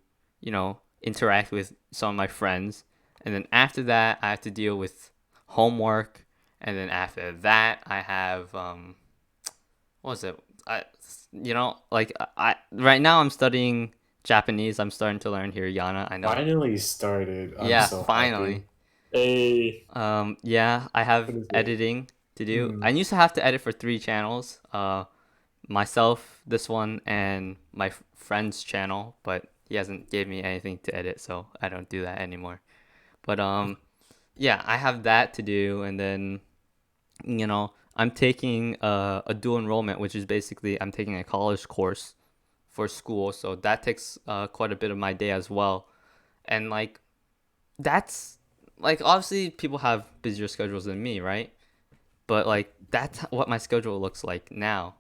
interact with some of my friends, and then after that, I have to deal with homework, and then after that, I have what was it? I like I right now I'm studying Japanese. I'm starting to learn hiragana. I know. Finally started. I'm Yeah, so finally. happy. A Yeah, I have What is it? editing to do. I Mm. used to have to edit for three channels. Myself, this one, and my friend's channel, but he hasn't gave me anything to edit, so I don't do that anymore. But yeah, I have that to do, and then I'm taking a dual enrollment, which is basically I'm taking a college course for school, so that takes quite a bit of my day as well. And like that's like obviously people have busier schedules than me, right? But like that's what my schedule looks like now,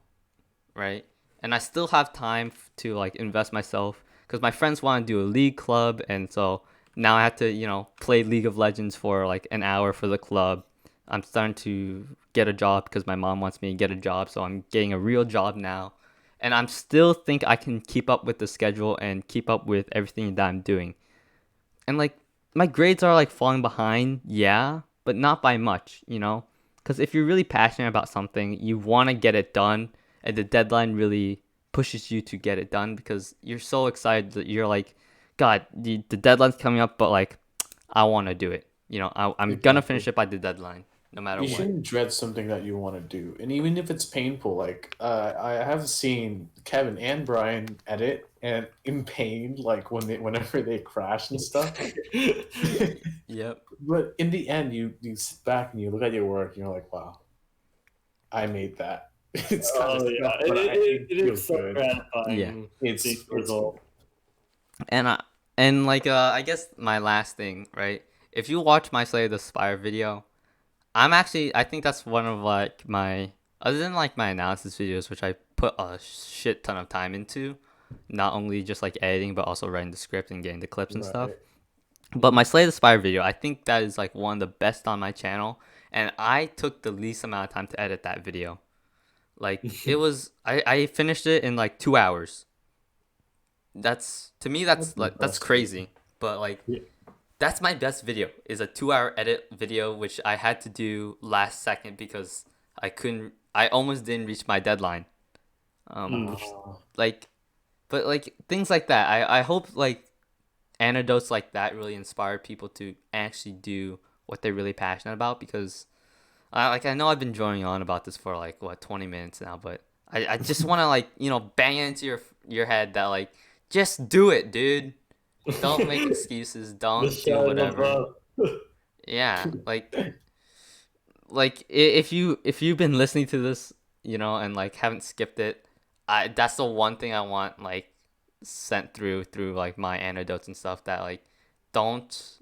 right? And I still have time to like invest myself because my friends want to do a league club, and so now I have to play League of Legends for like an hour for the club. I'm starting to get a job because my mom wants me to get a job, so I'm getting a real job now, and I'm still think I can keep up with the schedule and keep up with everything that I'm doing. And like my grades are like falling behind, yeah, but not by much. Because if you're really passionate about something, you want to get it done, and the deadline really pushes you to get it done because you're so excited that you're like, God, the deadline's coming up, but like, I want to do it. I'm gonna Exactly. finish it by the deadline, no matter You what. shouldn't dread something that you want to do, and even if it's painful. Like I have seen Kevin and Brian edit, and in pain, like whenever they crash and stuff. Yep. But in the end, you sit back and you look at your work, and you're like, wow, I made that. It's kind of oh stuff, yeah, but it it feels is so good. Yeah. gratifying seeing the It's result. And I guess my last thing, right? If you watch my Slay the Spire video, I think that's one of like my other than like my analysis videos, which I put a shit ton of time into, not only just like editing but also writing the script and getting the clips and stuff. right. But my Slay the Spire video, I think that is like one of the best on my channel, and I took the least amount of time to edit that video. Like it was, I finished it in like 2 hours. That's to me That's that's impressive. crazy, but like Yeah. that's my best video is a 2 hour edit video which I had to do last second because I almost didn't reach my deadline. um Mm. Uh, like but like things like that, I hope like anecdotes like that really inspire people to actually do what they're really passionate about because I know I've been droning on about this for like what 20 minutes now, but I just want to like bang it into your head that like just do it, dude. Don't make excuses, the don't do shine whatever. above. Yeah, like if you've been listening to this, and like haven't skipped it, I that's the one thing I want like sent through like my anecdotes and stuff that like don't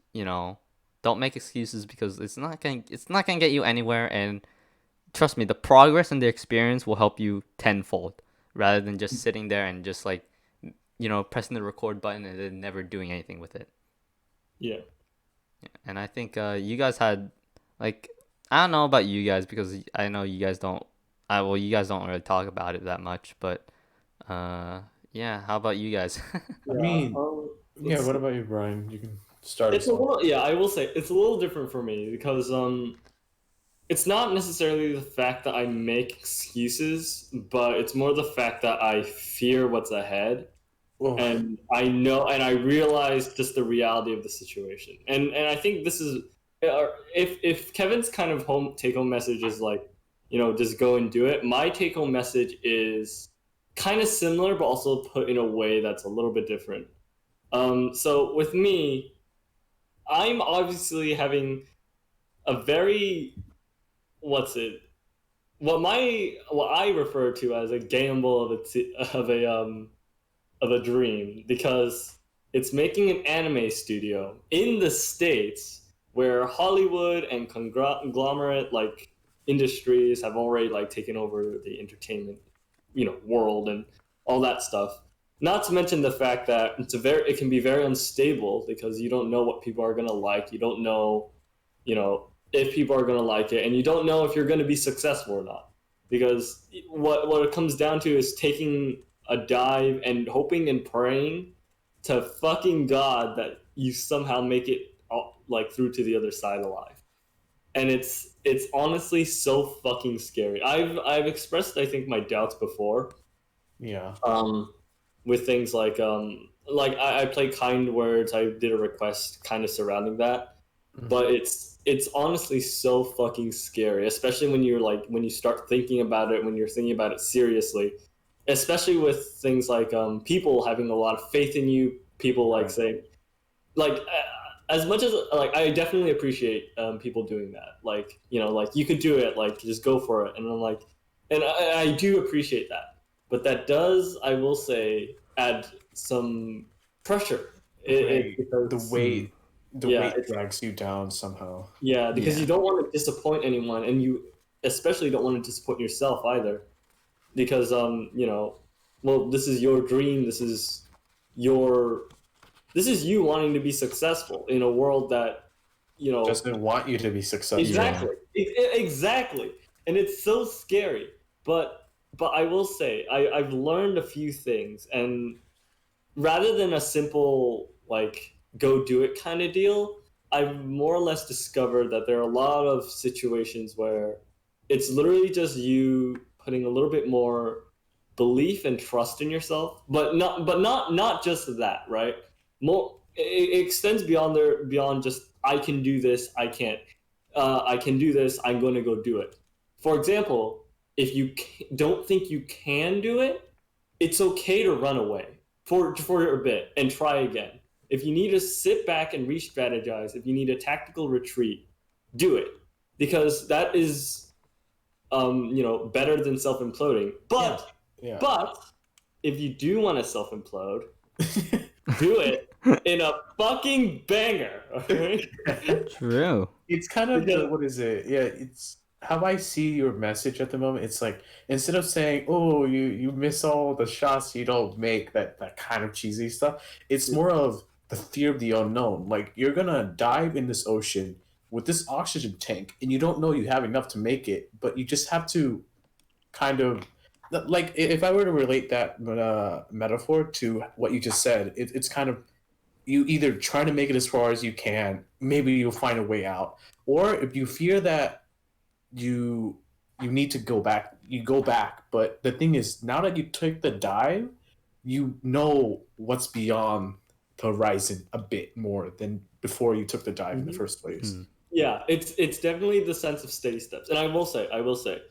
don't make excuses because it's not gonna get you anywhere, and trust me, the progress and the experience will help you tenfold rather than just sitting there and just like pressing the record button and then never doing anything with it. Yeah. And I think you guys had like I don't know about you guys because I know you guys don't. Well, you guys don't really talk about it that much, but uh, yeah. How about you guys? I Yeah. mean, yeah. Let's What see. about you, Brian? You can start It's us a off. little, yeah, I will say it's a little different for me because it's not necessarily the fact that I make excuses, but it's more the fact that I fear what's ahead, Oh, and I know and I realize just the reality of the situation. And I think this is if Kevin's kind of home take home message is like, just go and do it. My take home message is kind of similar, but also put in a way that's a little bit different. So with me, I'm obviously having a very what's it what I refer to as a gamble of a dream because it's making an anime studio in the states where Hollywood and conglomerate like industries have already like taken over the entertainment, world and all that stuff. Not to mention the fact that it can be very unstable because you don't know what people are gonna like. You don't know, if people are gonna like it, and you don't know if you're gonna be successful or not. Because what it comes down to is taking a dive and hoping and praying to fucking God that you somehow make it like through to the other side alive. And it's honestly so fucking scary. I've expressed I think my doubts before. Yeah. With things like I played Kind Words. I did a request kind of surrounding that, but it's honestly so fucking scary, especially when you start thinking about it, when you're thinking about it seriously, especially with things like people having a lot of faith in you, people like Right. saying like as much as like I definitely appreciate people doing that, like like you could do it, like just go for it, and I'm like, and I do appreciate that, but that does, I will say, add some pressure. It Right. The because weight the yeah, weight it's drags you down somehow. yeah, because Yeah. you don't want to disappoint anyone, and you especially don't want to disappoint yourself either, because well, this is your dream, your this is you wanting to be successful in a world that you know Doesn't want you to be successful. Yeah. exactly, and it's so scary. But I will say I've learned a few things, and rather than a simple like go do it kind of deal, I've more or less discovered that there are a lot of situations where it's literally just you putting a little bit more belief and trust in yourself, but not just that, right? More it extends beyond just I can do this, I can do this, I'm going to go do it. For example, if you don't think you can do it, it's okay to run away for a bit and try again. If you need to sit back and re-strategize, if you need a tactical retreat, do it, because that is better than self-imploding. Yeah. But if you do want to self-implode, do it in a fucking banger. Okay? True. It's kind of Because what is it? Yeah, it's how I see your message at the moment. It's like instead of saying, "Oh, you miss all the shots you don't make," that kind of cheesy stuff. It's more of the fear of the unknown. Like you're gonna dive in this ocean with this oxygen tank, and you don't know you have enough to make it, but you just have to kind of like if I were to relate that metaphor to what you just said, it's kind of you either try to make it as far as you can, maybe you'll find a way out, or if you fear that you you need to go back, you go back. But the thing is, now that you took the dive, you know what's beyond the horizon a bit more than before you took the dive in the Mhm. first place. Yeah, it's definitely the sense of steady steps, and I will say,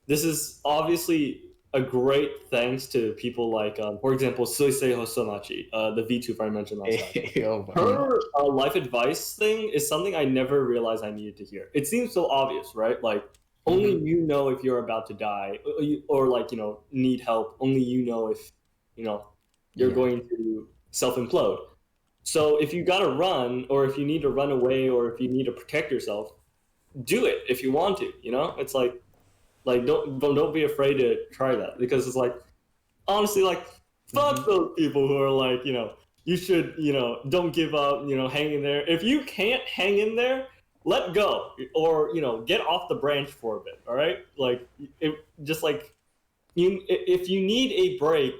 this is obviously a great thanks to people like, for example, Suisei Hosomachi, the VTuber I mentioned last time. Oh my Hmm. god. Her life advice thing is something I never realized I needed to hear. It seems so obvious, right? Like only Mhm. you know if you're about to die, or like need help. Only you know if you know you're Yeah. going to self implode. So if you gotta run, or if you need to run away, or if you need to protect yourself, do it if you want to. It's like don't be afraid to try that, because it's like honestly, like fuck Mhm. those people who are like, you should, don't give up, hang in there. If you can't hang in there, let go, or get off the branch for a bit. All right, like just like if you need a break,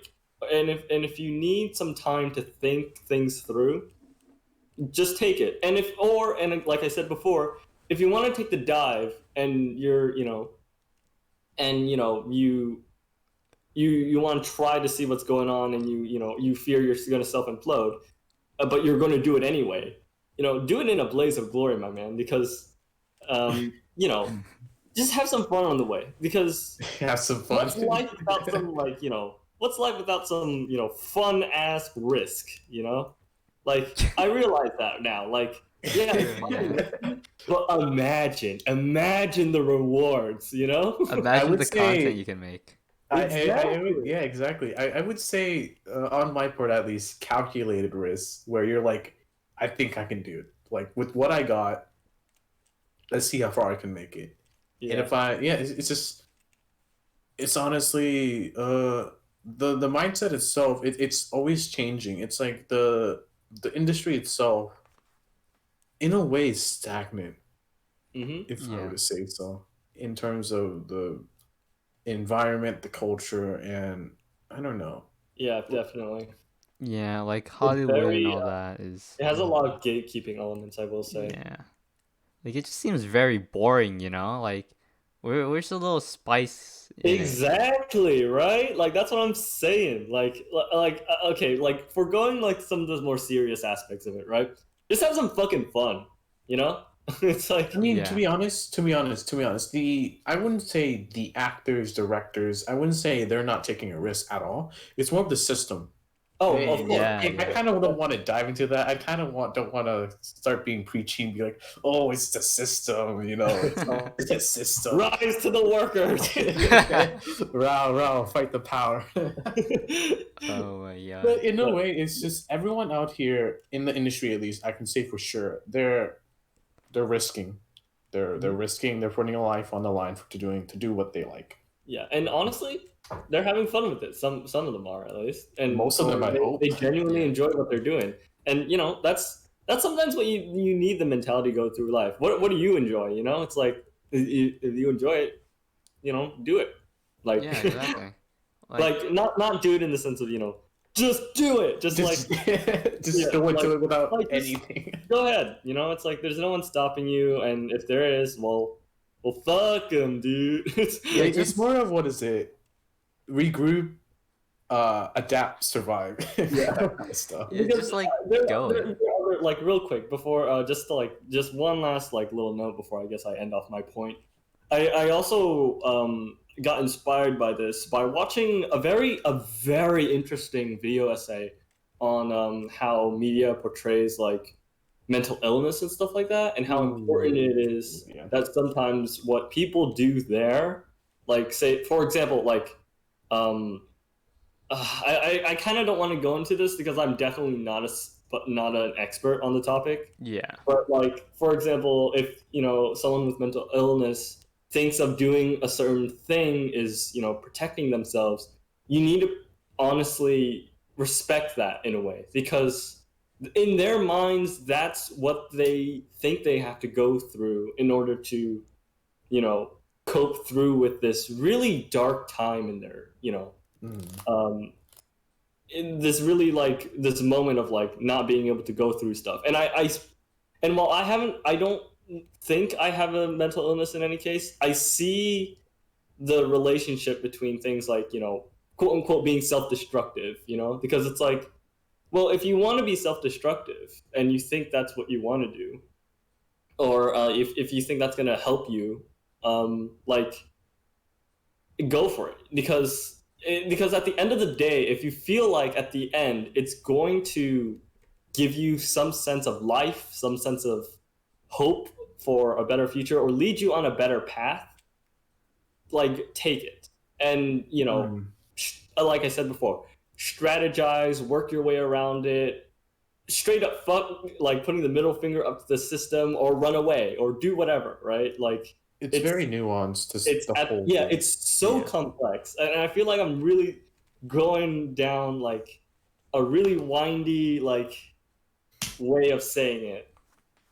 and if you need some time to think things through, just take it. And like I said before, if you want to take the dive and you're and you want to try to see what's going on, and you fear you're going to self implode, but you're going to do it anyway. Do it in a blaze of glory, my man, because just have some fun on the way. Because Have some fun. what's life without some what's life without some fun ass risk? Like I realize that now. Like yeah, it's True. fun and Yeah. risky, but imagine the rewards. I Imagine would the content say you can make. I would, Exactly. yeah, exactly. I would say on my part at least, calculated risk where you're like, I think I can do it. Like with what I got, let's see how far I can make it. And if I yeah, it's just it's honestly the mindset itself. It's always changing. It's like the industry itself, in a way, is stagnant, Mm-hmm. if I were Yeah. to say so, in terms of the environment, the culture, and I don't know. Yeah, definitely. Yeah, like It's Hollywood and very. all that is, It has a lot of gatekeeping elements, I will say. yeah. Like it just seems very boring, you know? Like where's the little spice in it? Exactly, right? Like that's what I'm saying. Okay, like foregoing like some of the more serious aspects of it, right? Just have some fucking fun, you know? It's like, I mean, Yeah. to be honest, the I wouldn't say the actors, directors, I wouldn't say they're not taking a risk at all. It's more of the system. oh, of course, Yeah, I yeah. kind of don't want to dive into that. I kind of don't want to start being preachy and be like, "Oh, it's the system," you know. It's the system. rise to the workers. Row, fight the power. Oh my god. But in a But way, it's just everyone out here in the industry, at least I can say for sure, they're risking, they're risking, they're putting a life on the line to do what they like. yeah, and honestly, they're having fun with it. Some of them are at least, and Most of them, or I hope. they genuinely Yeah. enjoy what they're doing. And you know, that's sometimes what you need the mentality to go through life. What do you enjoy? You know, it's like if you enjoy it, you know, do it. Like Yeah, exactly. Like like not do it in the sense of just do it. Just like Just yeah, just go like into it without just anything. go ahead. You know, it's like there's no one stopping you, and if there is, well, fuck them, dude. yeah, It's just more of what is it? Regroup, adapt, survive. Yeah. That kind of stuff. yeah, Because just like go there it. are other, like real quick before just to, like just one last like little note before I guess I end off my point. I also got inspired by this by watching a very interesting video essay on how media portrays like mental illness and stuff like that, and how important it Ooh, is yeah. that sometimes what people do there, like say for example, like um, I kind of don't want to go into this because I'm definitely not an expert on the topic. Yeah. But like for example, if someone with mental illness thinks of doing a certain thing is protecting themselves, you need to honestly respect that in a way because in their minds that's what they think they have to go through in order to you know cope through with this really dark time in their Mm. um, in this really like this moment of like not being able to go through stuff. And while I don't think I have a mental illness in any case. I see the relationship between things like quote unquote being self-destructive. Because it's like, well, if you want to be self-destructive and you think that's what you want to do, or if you think that's going to help you, like go for it because at the end of the day, if you feel like at the end it's going to give you some sense of life, some sense of hope for a better future, or lead you on a better path, like take it. And Mm. like I said before, strategize, work your way around it, straight up fuck, like putting the middle finger up to the system, or run away, or do whatever, right? Like It's it's very nuanced, it's the whole yeah, thing. it's so Yeah. complex, and I feel like I'm really going down like a really windy like way of saying it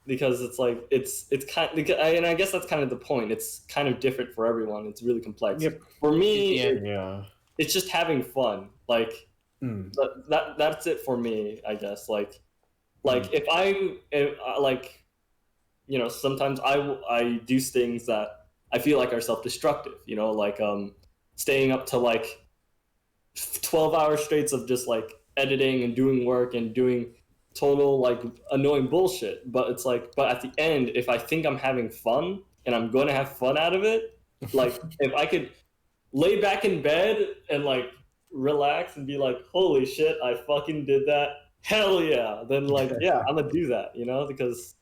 because it's like it's kind and I guess that's kind of the point. It's kind of different for everyone. It's really complex. Yep. For me, Yeah, yeah. it's just having fun. Like Mm. that's it for me, I guess. Like Mm. if like sometimes I do things that I feel like are self-destructive, like staying up to like 12 hours straight of just like editing and doing work and doing total like annoying bullshit. But it's like, but at the end, if I think I'm having fun and I'm going to have fun out of it, like if I could lay back in bed and like relax and be like, holy shit, I fucking did that, hell yeah, then like yeah, I'm gonna do that, because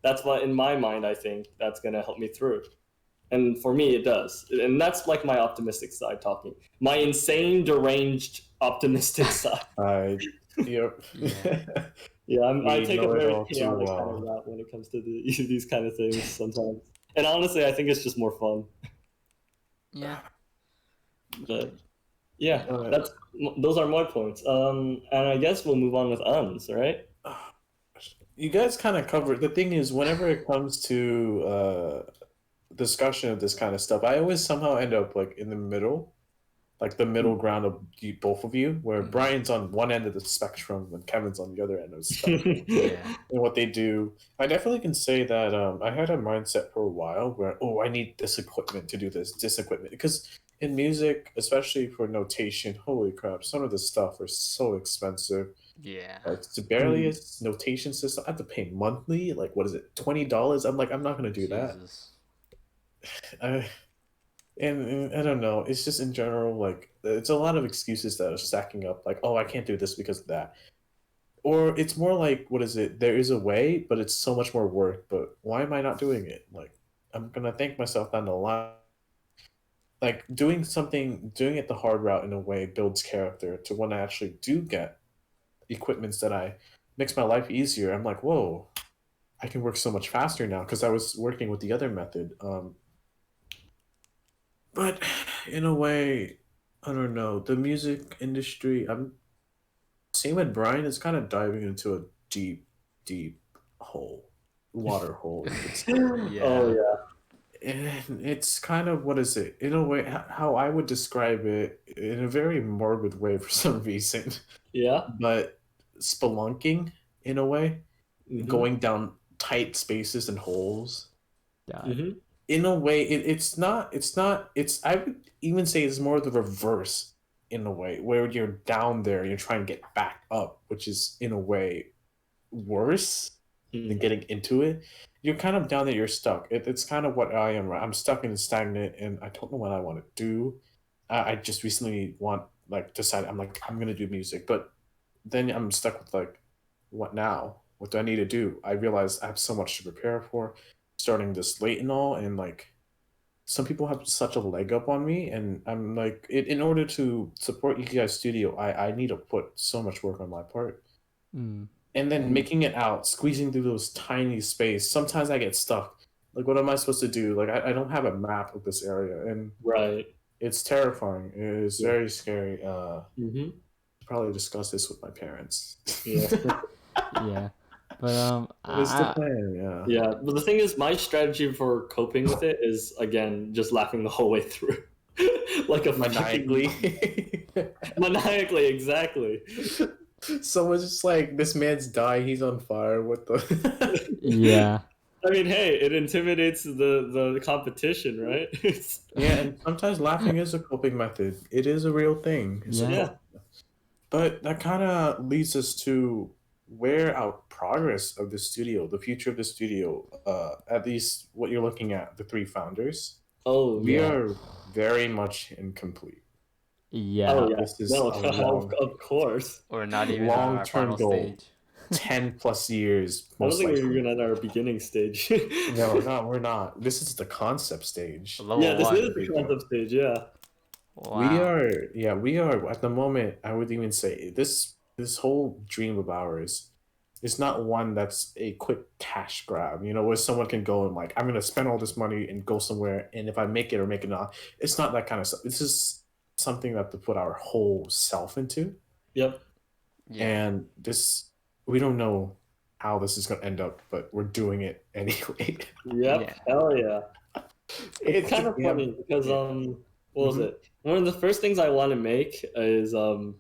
that's what in my mind I think that's gonna help me through. And for me it does, and that's like my optimistic side talking, my insane deranged optimistic side. Yep. Yeah. Yeah, I We take a know it very all too chaotic kind of well. route when it comes to these kind of things sometimes. And honestly, I think it's just more fun. Yeah. But yeah, Uh, that's those are my points. And I guess we'll move on with uns, right? you guys kind of covered. The thing is, whenever it comes to discussion of this kind of stuff, I always somehow end up like in the middle, like the middle ground of both of you, where Brian's on one end of the spectrum and Kevin's on the other end of the spectrum. Yeah. And what they do, I definitely can say that I had a mindset for a while where, oh, I need this equipment to do this equipment. Because in music, especially for notation, holy crap, some of the stuff are so expensive. Yeah. Like Sibelius notation system, I have to pay monthly. Like, what is it, $20? I'm like, I'm not gonna do that. Jesus. And I don't know. It's just in general, like it's a lot of excuses that are stacking up. Like, oh, I can't do this because of that. Or it's more like, what is it? There is a way, but it's so much more work. But why am I not doing it? Like, I'm gonna thank myself down the line. Like doing it the hard route in a way builds character to when I actually do get equipments that I makes my life easier. I'm like, whoa, I can work so much faster now because I was working with the other method. But in a way, I don't know. The music industry, I'm same with Brian, is kind of diving into a deep, deep hole, water hole, you could say. Oh Yeah. yeah. And it's kind of, what is it? In a way, how I would describe it in a very morbid way for some reason, Yeah. but spelunking in a way, going down tight spaces and holes. God. Mm-hmm. In a way, it's I would even say it's more the reverse in a way, where you're down there and you're trying to get back up, which is in a way worse than getting into it. You're kind of down there, you're stuck. It's kind of what I am. Right? I'm stuck and stagnant, and I don't know what I want to do. I just recently decided I'm gonna do music, but then I'm stuck with like, what now? What do I need to do? I realize I have so much to prepare for, starting this late and all, and like some people have such a leg up on me, and I'm like, in order to support Ikigai Studio, I need to put so much work on my part, Mm. and then making it out, squeezing through those tiny space. Sometimes I get stuck. Like, what am I supposed to do? Like, I don't have a map of this area, and Right. it's terrifying. It's Yeah. very scary. Mm-hmm. Probably discuss this with my parents. Yeah. Yeah. But It's the plan, yeah. Yeah, but the thing is, my strategy for coping with it is again just laughing the whole way through, like a Maniacally. maniacally, exactly. Someone's just like, this man's dying, he's on fire. What the? yeah. I mean, hey, it intimidates the competition, right? Yeah, and sometimes laughing is a coping method. It is a real thing. Yeah. Yeah. But that kind of leads us to where our progress of the studio, the future of the studio, at least what you're looking at, the three founders, Oh we Yeah. are very much incomplete. Yeah. Oh yeah. This is No, a long, of course. Or not even on our long-term final goal. stage. 10 plus years, I don't most think we're likely. even at our beginning stage. No, we're not. This is the concept stage. Level Yeah, this one. is the concept stage. Yeah. Wow. We are at the moment. I would even say this whole dream of ours is not one that's a quick cash grab. You know, where someone can go and like, I'm gonna spend all this money and go somewhere, and if I make it or make it not, it's not that kind of stuff. This is something that to put our whole self into, Yep. Yeah. and this we don't know how this is gonna end up, but we're doing it anyway. Yep. Yeah. Hell yeah. It's kind of yeah. funny because Yeah. what was it? One of the first things I want to make is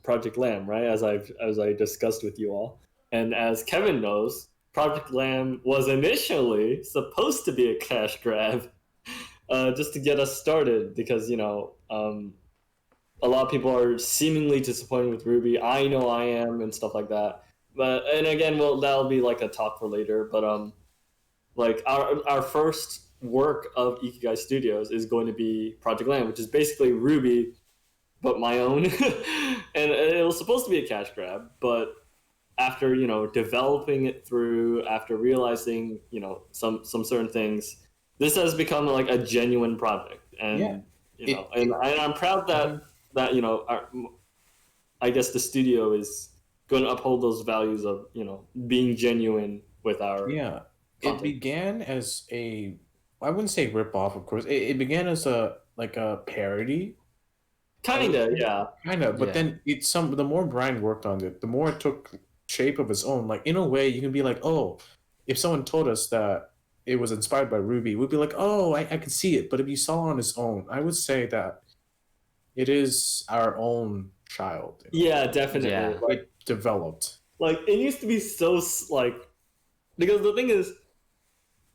Project Lamb, right? As I discussed with you all, and as Kevin knows, Project Lamb was initially supposed to be a cash grab, just to get us started because a lot of people are seemingly disappointed with Ruby. I know I am and stuff like that. But and again, well, that'll be like a talk for later. But like our first work of Ikigai Studios is going to be Project Lamb, which is basically Ruby, but my own. And it was supposed to be a cash grab, but after developing it through, after realizing some certain things, this has become like a genuine project, and Yeah. and I'm proud that I guess the studio is going to uphold those values of being genuine with our Yeah, it content. began as a I wouldn't say rip off, of course. It began as a parody, Kinda, yeah. kind of. But Yeah. then the more Brian worked on it, the more it took shape of its own. Like in a way, you can be like, oh, if someone told us that it was inspired by Ruby, we'd be like, oh, I could see it. But if you saw it on its own, I would say that it is our own child. Yeah, definitely. Yeah. It developed. Like it used to be so like, because the thing is,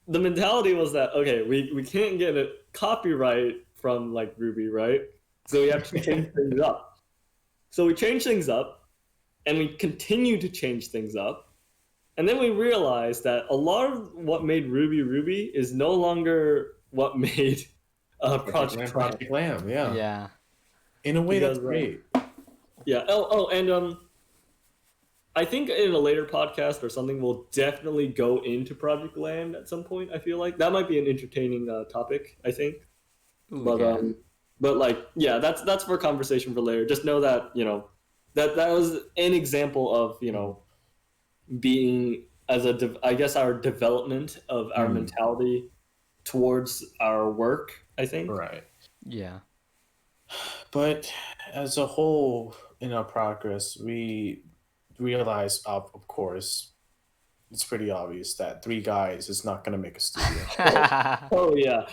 the mentality was that okay, we can't get a copyright from like Ruby, right? So we have to change things up. So we change things up, and we continue to change things up, and then we realized that a lot of what made Ruby Ruby is no longer what made Project Lamb. Project Lamb, yeah. Yeah. In a way, Because, that's great. Yeah. And I think in a later podcast or something, we'll definitely go into Project Land at some point. I feel like that might be an entertaining topic. I think, Ooh, but yeah. but like, yeah, that's for conversation for later. Just know that that was an example of being as I guess our development of our mentality towards our work. I think. Right. Yeah. But as a whole, in our progress, we realize, of course, it's pretty obvious that three guys is not going to make a studio. Oh yeah,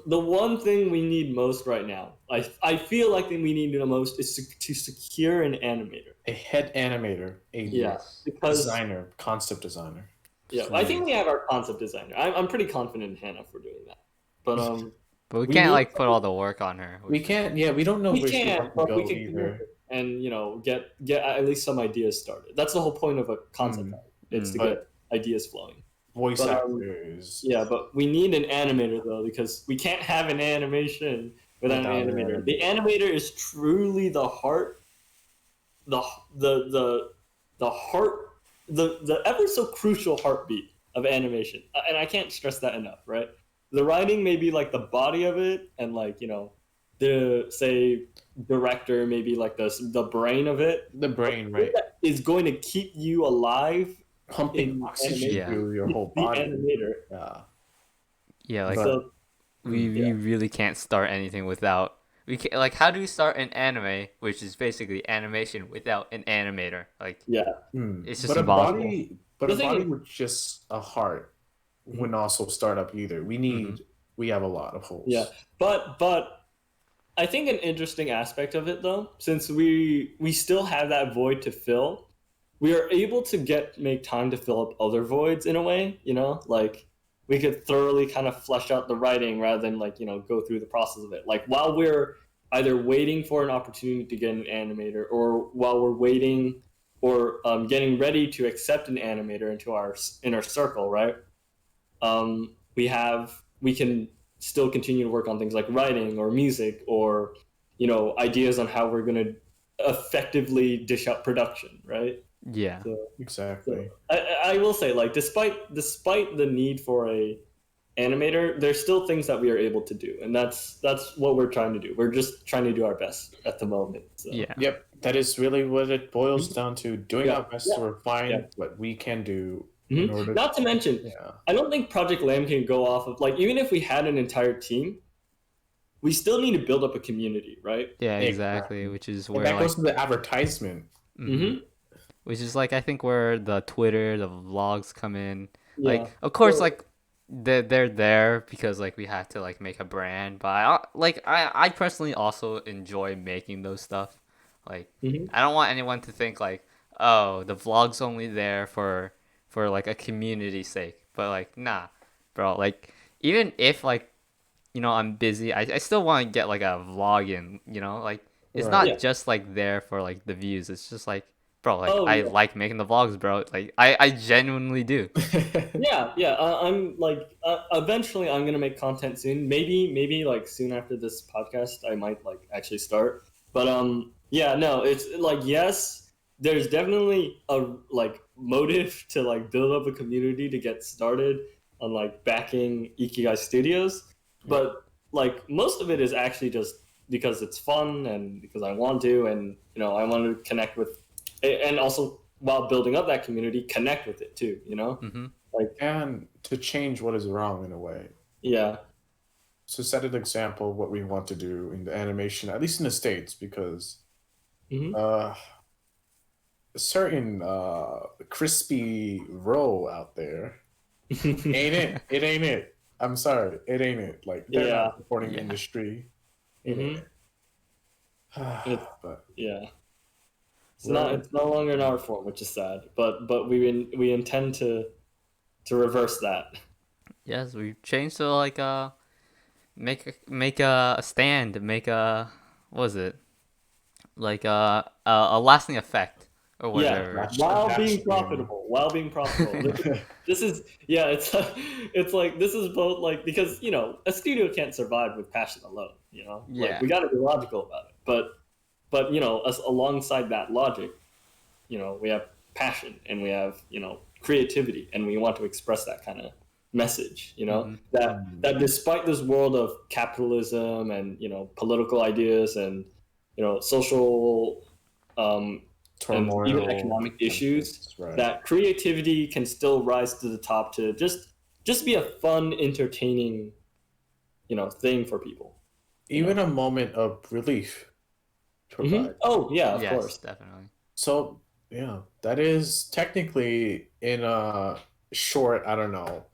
the one thing we need most right now, I feel like we need the most is to secure an animator. A head animator, a Yes. Because designer, concept designer. yeah, I think we have our concept designer. I'm pretty confident in Hannah for doing that. But But we We can't need- like put all the work on her. We can't. Yeah, we don't know we where she can, wants to but go we can either. and get at least some ideas started. That's the whole point of a concept art. It's to But- get ideas flowing. Voice But, actors. Yeah, but we need an animator though, because we can't have an animation without an Without an animator. animator. The animator is truly the heart, the heart, the ever so crucial heartbeat of animation, and I can't stress that enough. Right, the writing may be like the body of it, and like the say director may be like the brain of it. The brain, right? That is going to keep you alive. Pumping in oxygen animation. through your whole The body. animator. Yeah. Yeah, like But- So we yeah. really can't start anything without we can like how do we start an anime which is basically animation without an animator? Like yeah. It's just but impossible. But The a thing body is- with just a heart wouldn't also start up either. We have a lot of holes. Yeah, but I think an interesting aspect of it though, since we still have that void to fill, we are able to make time to fill up other voids in a way. Like we could thoroughly kind of flesh out the writing rather than like go through the process of it. Like while we're either waiting for an opportunity to get an animator, or while we're waiting or getting ready to accept an animator into our inner circle, right? We can still continue to work on things like writing or music or ideas on how we're going to effectively dish out production, right? yeah. So, Exactly. I will say, like, despite the need for a animator, there's still things that we are able to do, and that's what we're trying to do. We're just trying to do our best at the moment. So. Yeah. Yep. That is really what it boils down to. Doing Yeah. our best to refine Yeah. what we can do Mhm. in order Not to mention, Yeah. I don't think Project Lamb can go off of like, even if we had an entire team, we still need to build up a community, right? Yeah, Exactly. exactly. Which is And where that like goes to the advertisement. Mm-hmm. which is like I think where the Twitter, the vlogs come in. Yeah. Like of course So- like they're there because like we have to like make a brand, but I personally also enjoy making those stuff. Like Mhm. I don't want anyone to think like, oh, the vlog's only there for like a community's sake. But like nah, bro, like even if like I'm busy, I still want to get like a vlog in, like it's Right. not Yeah. just like there for like the views. It's just like, bro, like Oh, I yeah. like making the vlogs, bro. Like I genuinely do. Yeah. I'm like, eventually I'm gonna make content soon. Maybe like soon after this podcast, I might like actually start. But yeah, no, it's like yes, there's definitely a like motive to like build up a community to get started on like backing Ikigai Studios, but like most of it is actually just because it's fun and because I want to, and I want to connect with, and also while building up that community, connect with it too. Hmm. and to change what is wrong in a way. Yeah. to set an example of what we want to do in the animation, at least in the States, because Hmm. uh, a certain crispy roll out there ain't it. It ain't it. I'm sorry, it ain't it. Like they're Yeah. not supporting the Yeah. industry. It ain't Hmm. it. It's But yeah. It's not. we're It's no longer an art form, which is sad. But we intend to reverse that. Yes, we've changed to like make a stand, make a what was it? Like a lasting effect or Yeah, whatever. while that being should be in. profitable. While being profitable. This is yeah. It's like this is both like because a studio can't survive with passion alone. Like Yeah. we got to be logical about it. But alongside that logic, we have passion and we have creativity and we want to express that kind of message. Mm-hmm. That despite this world of capitalism and political ideas and social um, and even Turmoil economic and issues, things, right? that creativity can still rise to the top to just be a fun, entertaining thing for people. Even a moment of relief Hmm. provide. Oh yeah, of Yes, course. definitely. So yeah, that is technically in a short, I don't know,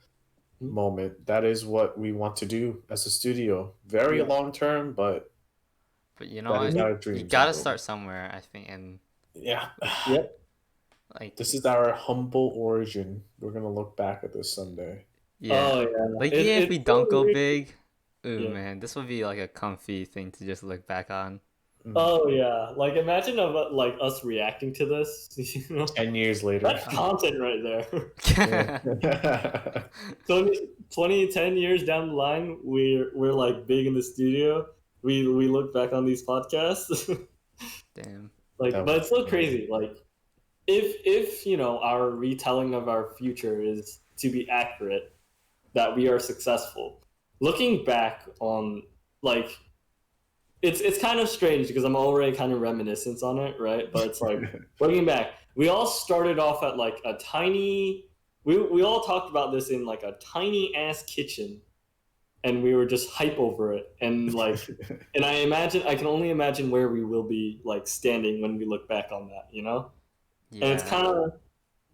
Mhm. moment. That is what we want to do as a studio. Very Yeah. long term, but But you know that is what? Mhm. our You dreams and gotta goals. start somewhere, I think, and Yeah. Yep. like This is our humble origin. We're gonna look back at this someday. yeah, Oh yeah. like It, even if it's we don't so go weird. big, ooh Yeah. man, this would be like a comfy thing to just look back on. Mm. Oh yeah. Like imagine like us reacting to this. 10 years later. That's content right there. Yeah. 10 years down the line, we're like big in the studio. We look back on these podcasts, Damn. like, That but would it's so be amazing. crazy. Like, if our retelling of our future is to be accurate, that we are successful. Looking back on like it's kind of strange because I'm already kind of reminiscent on it, right? But it's like looking back, we all started off at like a tiny. We all talked about this in like a tiny ass kitchen, and we were just hype over it, and I can only imagine where we will be like standing when we look back on that. And it's Yeah. kind of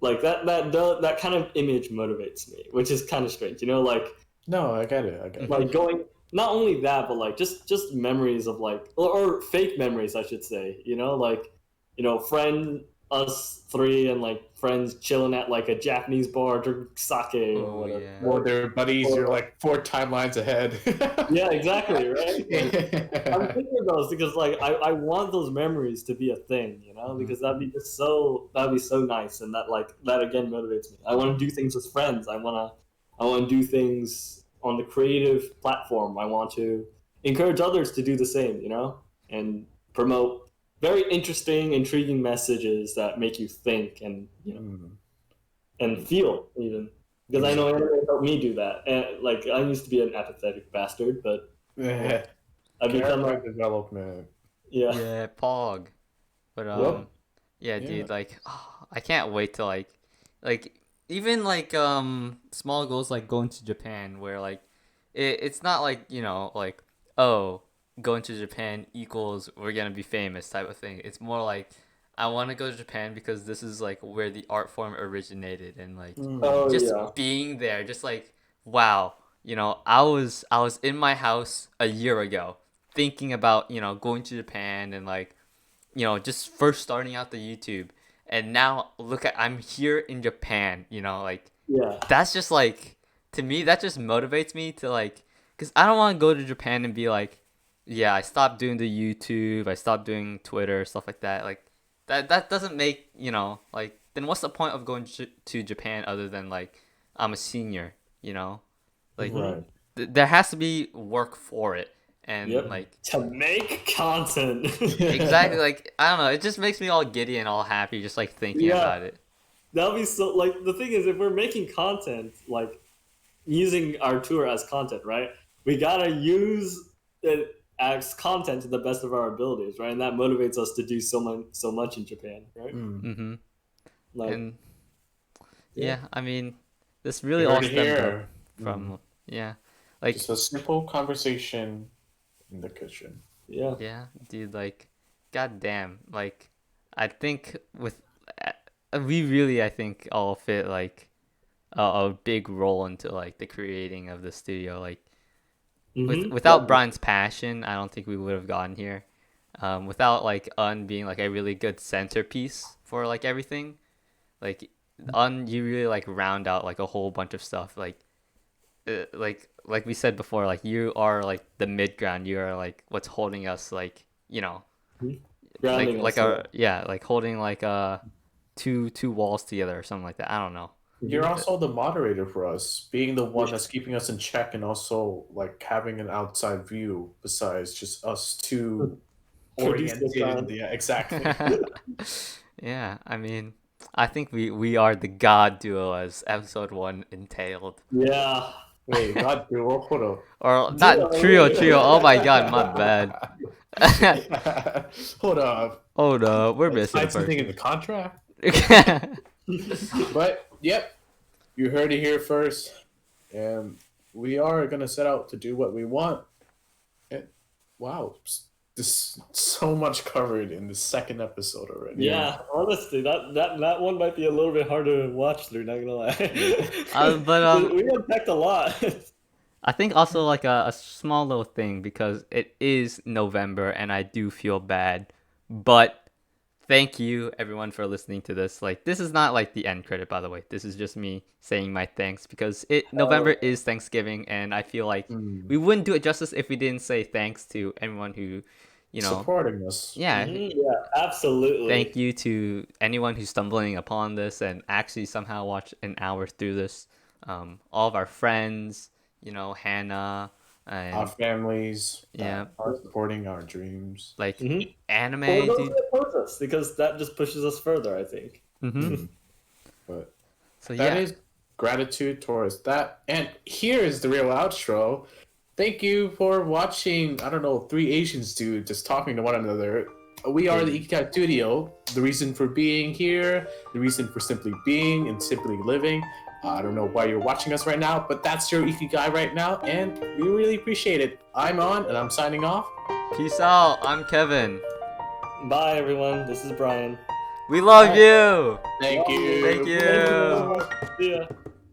like that kind of image motivates me, which is kind of strange, like No, I get it. I get it. Mhm. going not only that but like just memories of like or fake memories I should say, like friend us three and like friends chilling at like a Japanese bar drinking sake or Oh whatever, yeah. Or right? their buddies, you're Or, like 4 timelines ahead. yeah, exactly, right. Like I'm Yeah. thinking of those because like I want those memories to be a thing, Mhm. because that'd be so nice, and that again motivates me. I want to do things with friends. I want to do things on the creative platform. I want to encourage others to do the same, and promote very interesting, intriguing messages that make you think and Mm. and feel even. Because I know Exactly. anime helped me do that. And like I used to be an apathetic bastard, but I've become Character a development. yeah. Yeah, Pog. But Yep. yeah, Yeah. dude, like I can't wait to like even like small goals like going to Japan where like it's not like, like oh, going to Japan equals we're gonna be famous type of thing. It's more like I want to go to Japan because this is like where the art form originated and like Mm. Oh just yeah. being there, just like wow, I was in my house a year ago thinking about going to Japan and like just first starting out the YouTube, and now look at I'm here in Japan. Like Yeah. that's just like to me that just motivates me to like, cause I don't want to go to Japan and be like, yeah, I stopped doing the YouTube, I stopped doing Twitter, stuff like that. Like that doesn't make like then what's the point of going to Japan other than like I'm a senior, like Hmm. Right. there has to be work for it, and Yep. like To make content. exactly, like I don't know, it just makes me all giddy and all happy just like thinking Yeah. about it. That'll be so like the thing is if we're making content like using our tour as content, right? We gotta use it as content to the best of our abilities, right? And that motivates us to do so much in Japan, right? Mm. Mm-hmm. Like And yeah. yeah, I mean, this You really all heard it stemmed up here. Mm. from yeah, Like, Just a simple conversation in the kitchen. Yeah. yeah, dude, like, goddamn, like, I think with we really, I think, all fit like a big role into like the creating of the studio. Like, without Definitely. Brian's passion, I don't think we would have gotten here. Without like Un being like a really good centerpiece for like everything, like Un, you really like round out like a whole bunch of stuff. Like we said before, like you are like the mid ground. You are like what's holding us, like Mhm. Grounding like us. Yeah. a yeah, like holding like two walls together or something like that. I don't know. You're Mhm. also the moderator for us, being the one that's keeping us in check and also like having an outside view besides just us two Produce the oriented. sound. Yeah, exactly. Yeah, I mean, I think we are the god duo as episode 1 entailed. Yeah. Wait, God, dude, hold up. Or not trio, Duo. trio. Oh my god, my bad. Hold up. Oh no, we're Let's missing a find something in the person. contract. But yep, you heard it here first. And we are gonna set out to do what we want. And wow, this so much covered in the second episode already. Yeah, honestly, that one might be a little bit harder to watch through. Not gonna lie, But we unpacked a lot. I think also like a small little thing because it is November and I do feel bad, but thank you everyone for listening to this. Like this is not like the end credit, by the way. This is just me saying my thanks because November is Thanksgiving and I feel like Mm, we wouldn't do it justice if we didn't say thanks to everyone who, you know, supporting us. yeah. Yeah, absolutely. Thank you to anyone who's stumbling upon this and actually somehow watch an hour through this. All of our friends, Hannah Our and families yeah, that are supporting our dreams. like For anime, those dude. that oppose us, because that just pushes us further, I think. Mm-hmm. But So that yeah. is gratitude towards that. And here is the real outro. Thank you for watching, I don't know, three Asians dude just talking to one another. We are the Ikigai Studio, the reason for being here, the reason for simply being and simply living. I don't know why you're watching us right now, but that's your Ikigai right now, and we really appreciate it. I'm On, and I'm signing off. Peace out. I'm Kevin. Bye, everyone. This is Brian. We love Bye. you. Thank Love you. Thank Thank you very you. much. See ya.